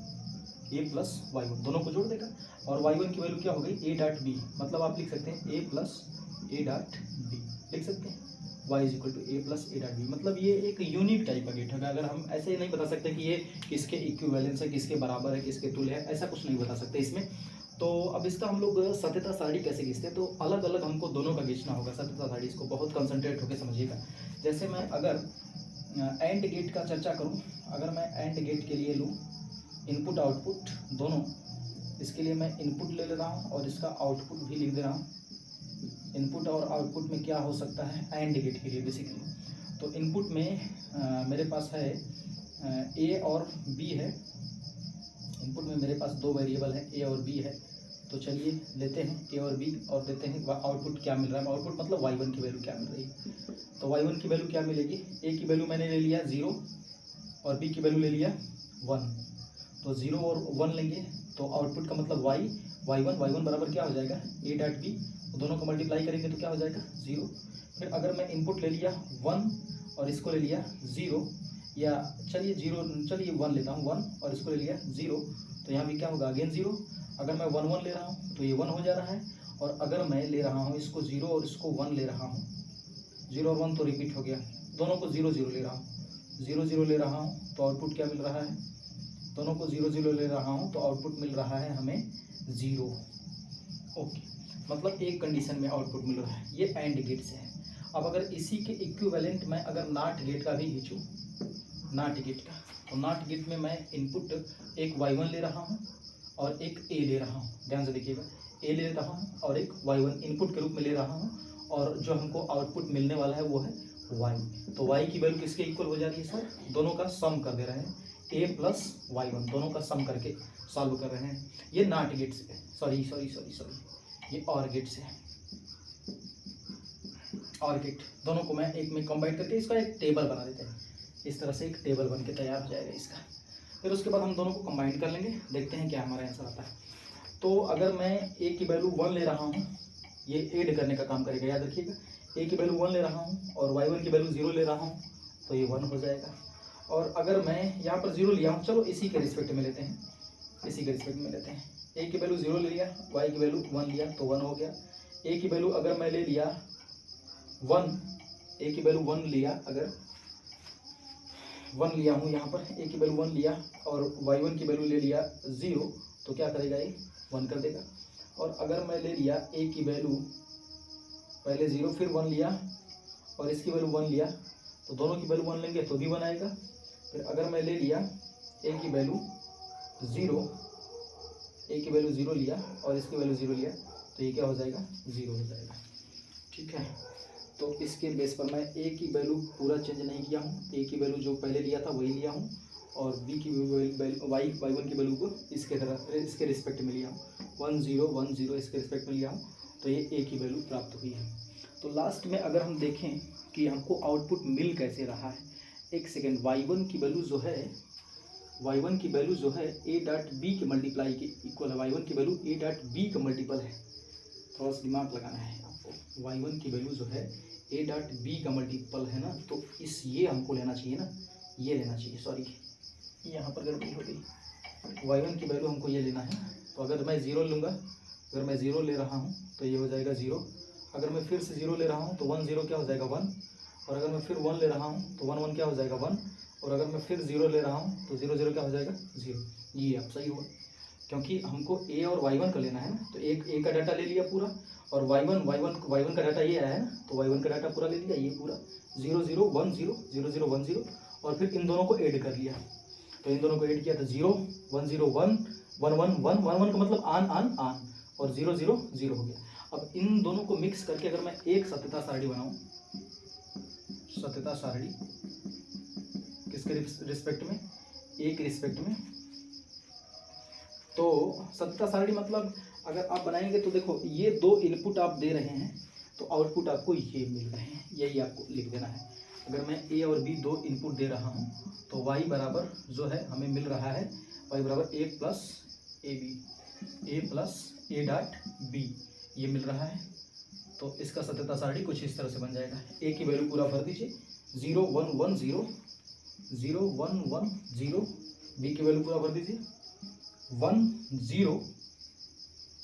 a plus y1 दोनों को जोड़ देगा, और y1 की वैल्यू क्या हो गई, a डॉट b, मतलब आप लिख सकते हैं a plus a dot b, लिख सकते हैं y is equal to a plus a dot b। मतलब ये एक यूनिक टाइप का गेट होगा, अगर हम ऐसे ही नहीं बता सकते कि ये किसके इक्विवेलेंस है, किसके बराबर है, किसके तुल्य है, ऐसा कुछ नहीं बता सकते इसमें। तो अब इसका हम लोग सत्यता सारणी कैसे खींचते हैं, तो अलग अलग हमको दोनों का खींचना होगा सत्यता सारणी, इसको बहुत कंसंट्रेट होकर समझिएगा। जैसे मैं अगर एंड गेट का चर्चा करूं, अगर मैं एंड गेट के लिए लूं इनपुट आउटपुट दोनों, इसके लिए मैं इनपुट ले रहा हूं और इसका आउटपुट भी लिख दे रहा हूं, इनपुट और आउटपुट में क्या हो सकता है एंड गेट के लिए बेसिकली। तो इनपुट में मेरे पास है ए और बी है। इनपुट में मेरे पास दो वेरिएबल है ए और बी है। तो चलिए लेते हैं ए और बी और देते हैं आउटपुट क्या मिल रहा है। आउटपुट मतलब y1 की वैल्यू क्या मिल रही है। तो y1 की वैल्यू क्या मिलेगी, ए की वैल्यू मैंने ले लिया 0 और बी की वैल्यू ले लिया 1। तो 0 और 1 लेंगे तो आउटपुट का मतलब y1 बराबर क्या हो जाएगा ए डॉट बी। दोनों को मल्टीप्लाई करेंगे तो क्या हो जाएगा 0। फिर अगर मैं इनपुट ले लिया 1 और इसको ले लिया 0, या चलिए 1 लेता हूँ 1 और इसको ले लिया 0, तो यहाँ भी क्या होगा अगेन 0। अगर मैं 1 ले रहा हूँ तो ये 1 हो जा रहा है। और अगर मैं ले रहा हूँ इसको 0 और इसको 1 ले रहा हूँ, 0 और 1 तो रिपीट हो गया, दोनों को 0 0 ले रहा हूँ, 0 0 ले रहा हूँ तो आउटपुट क्या मिल रहा है, दोनों को 0 0 ले रहा हूँ तो आउटपुट मिल रहा है हमें 0। ओके, मतलब एक कंडीशन में आउटपुट मिल रहा है, ये एंड गेट से है। अब अगर इसी के इक्विवेलेंट में अगर नॉट गेट का भी खींचूँ, नॉट गेट का, तो नॉट गेट में मैं इनपुट एक y1 ले रहा हूँ और एक a ले रहा हूँ। ध्यान से देखिएगा, a ले रहा हूँ और एक y1 इनपुट के रूप में ले रहा हूँ, और जो हमको आउटपुट मिलने वाला है वो है y। तो y की वैल्यू किसके इक्वल हो जा रही है सर, दोनों का सम कर दे रहे हैं, a प्लस y1 दोनों का सम करके सॉल्व कर रहे हैं। ये नॉट गेट से, सॉरी ये और गेट से है। और गेट दोनों को मैं एक में कंबाइन करके इसका एक टेबल बना देते हैं। इस तरह से एक टेबल बन के तैयार हो जाएगा इसका। फिर उसके बाद हम दोनों को कंबाइन कर लेंगे, देखते हैं क्या हमारा आंसर आता है। तो अगर मैं ए की वैल्यू 1 ले रहा हूँ, ये ऐड करने का काम करेगा, याद रखिएगा। ए की वैल्यू 1 ले रहा हूँ और y1 की वैल्यू 0 ले रहा हूँ तो ये 1 हो जाएगा। और अगर मैं यहाँ पर 0 लिया हूँ, चलो इसी के रिस्पेक्ट में लेते हैं, इसी के रिस्पेक्ट में लेते हैं। ए की वैल्यू 0 ले लिया, y की वैल्यू 1 लिया तो 1 हो गया। ए की वैल्यू अगर मैं ले लिया 1, ए की वैल्यू 1 लिया, अगर 1 लिया हूँ यहाँ पर, ए की वैल्यू 1 लिया और y1 की वैल्यू ले लिया 0, तो क्या करेगा ये 1 कर देगा। और अगर मैं ले लिया ए की वैल्यू पहले 0 फिर 1 लिया और इसकी वैल्यू 1 लिया, तो दोनों की वैल्यू 1 लेंगे तो भी 1 आएगा। फिर अगर मैं ले लिया ए की वैल्यू 0, ए की वैल्यू 0 लिया और इसकी वैल्यू 0 लिया, तो ये क्या हो जाएगा 0 हो जाएगा। ठीक है, तो इसके बेस पर मैं ए की वैल्यू पूरा चेंज नहीं किया हूँ, ए की वैल्यू जो पहले लिया था वही लिया हूँ, और बी की y1 की वैल्यू को इसके रिस्पेक्ट में लिया हूँ, 1 0 1 0 इसके रिस्पेक्ट में लिया हूँ, तो ये ए की वैल्यू प्राप्त हुई है। तो लास्ट में अगर हम देखें कि हमको आउटपुट मिल कैसे रहा है, एक सेकेंड, y1 की वैल्यू जो है ए डॉट बी के मल्टीप्लाई के इक्वल है। y1 की वैल्यू ए डॉट बी का मल्टीपल है, थोड़ा सा दिमाग लगाना है आपको। y1 की वैल्यू जो है ए डॉट बी का मल्टीपल है ना, तो ये हमको लेना चाहिए ना, ये लेना चाहिए, सॉरी यहाँ पर गलती हो गई। y1 की वैल्यू हमको ये लेना है। तो अगर मैं 0 लूँगा, अगर मैं 0 ले रहा हूँ तो ये हो जाएगा 0। अगर मैं फिर से 0 ले रहा हूँ तो 1 0 क्या हो जाएगा 1। और अगर मैं फिर 1 ले रहा हूँ तो 1 1 क्या हो जाएगा 1। और अगर मैं फिर 0 ले रहा हूँ तो 0 0 क्या हो जाएगा 0। ये अब सही हुआ, क्योंकि हमको ए और y1 का लेना है ना। तो एक ए का डाटा ले लिया पूरा, और y1 का डाटा ये आया है ना, तो y1 का डाटा पूरा ले लिया, ये पूरा 0 0 1 0 0 0 1 0, और फिर इन दोनों को ऐड कर लिया। तो इन दोनों को ऐड किया तो 0 1 0 1 1 1 1 1 1 का मतलब आन, और 0 0 0 हो गया। अब इन दोनों को मिक्स करके अगर मैं एक सत्यता सारणी बनाऊं, सत्यता सारणी किसके रिस्पेक्ट में, ए के रिस्पेक्ट में, तो सत्यता सारणी मतलब अगर आप बनाएंगे तो देखो ये दो इनपुट आप दे रहे हैं तो आउटपुट आपको ये मिल रहे हैं, यही आपको लिख देना है। अगर मैं ए और बी दो इनपुट दे रहा हूँ तो y बराबर जो है हमें मिल रहा है y बराबर A plus A B, A plus A dot B, ये मिल रहा है। तो इसका सत्यता सारणी कुछ इस तरह से बन जाएगा। ए की वैल्यू पूरा भर दीजिए, 0 1 1 0 0 1 1 0, बी की वैल्यू पूरा भर दीजिए 1 0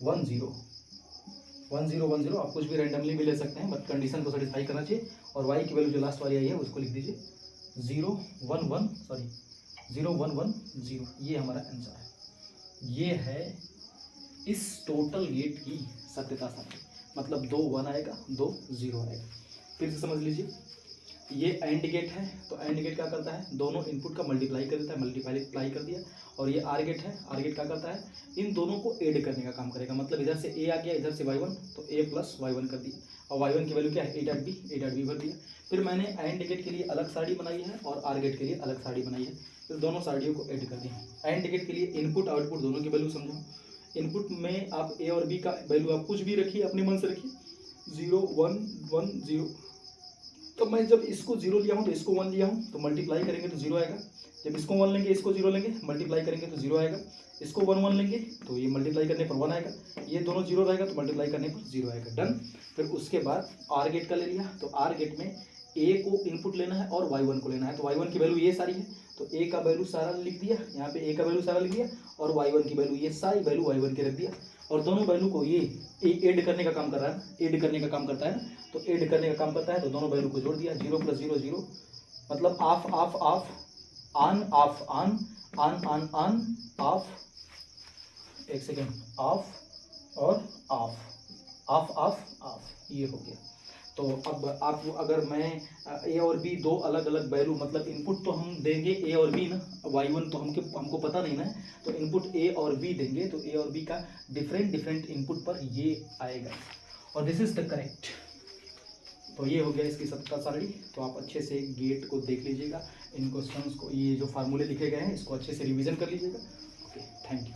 1 0 1 0 1 0। आप कुछ भी रैंडमली भी ले सकते हैं, बट कंडीशन को सेटिस्फाई करना चाहिए। और y की वैल्यू जो लास्ट वाली आई है उसको लिख दीजिए 0 1 1 0, ये हमारा आंसर है। ये है इस टोटल गेट की सत्यता सारणी, मतलब 2 1 आएगा 2 0 आएगा। फिर से समझ लीजिए, ये एंड गेट है, तो एंड गेट क्या करता है, दोनों इनपुट का मल्टीप्लाई कर देता है, मल्टीप्लाई कर दिया। और ये आर गेट है, आर गेट क्या करता है, इन दोनों को ऐड करने का काम करेगा, मतलब इधर से ए आ गया, इधर से y1, तो a प्लस y1 कर दिया। और y1 की वैल्यू क्या है 8 भर दिया। फिर मैंने एंड गेट के लिए अलग सारणी बनाई है और आर गेट के लिए अलग सारणी बनाई है, फिर दोनों सारणियों को ऐड कर दिया। एंड गेट के लिए इनपुट आउटपुट दोनों की वैल्यू समझाओ। इनपुट में आप ए और बी का वैल्यू आप कुछ भी रखिए, अपने मन से रखिए, 0 1 1 0। तो मैं जब इसको 0 लिया हूँ तो इसको 1 लिया हूँ, तो मल्टीप्लाई करेंगे तो 0 आएगा। जब इसको 1 लेंगे इसको 0 लेंगे, मल्टीप्लाई करेंगे तो 0 आएगा। इसको 1 1 लेंगे तो ये मल्टीप्लाई करने पर 1 आएगा, ये दोनों 0 रहेगा तो मल्टीप्लाई करने पर 0 आएगा। डन। फिर उसके बाद आर गेट का ले लिया, तो आर गेट में ए को इनपुट लेना है और y1 को लेना है। तो y1 की वैल्यू ये सारी है, तो ए का वैल्यू सारा लिख दिया, यहाँ पे ए का वैल्यू सारा लिख दिया, और y1 की वैल्यू ये सारी वैल्यू y1 के रख दिया। और दोनों वैल्यू को ये ऐड करने का काम कर रहा है, ऐड करने का काम करता है ना, तो ऐड करने का काम करता है, तो दोनों वैल्यू को जोड़ दिया। 0 + 0 0, मतलब of of of, on off on, on on on, of, एक सेकेंड, ऑफ और ऑफ, ऑफ ऑफ ऑफ, ये हो गया। तो अब आप अगर मैं ए और बी दो अलग अलग वैल्यू, मतलब इनपुट तो हम देंगे ए और बी ना, y1 तो हमको पता नहीं ना, तो इनपुट ए और बी देंगे, तो ए और बी का डिफरेंट इनपुट पर ये आएगा, और दिस इज द करेक्ट। तो ये हो गया इसकी 7 सारणी। तो आप अच्छे से गेट को देख लीजिएगा, इन क्वेश्चंस को, ये जो फार्मूले लिखे गए हैं इसको अच्छे से रिवीजन कर लीजिएगा। Okay, thank you.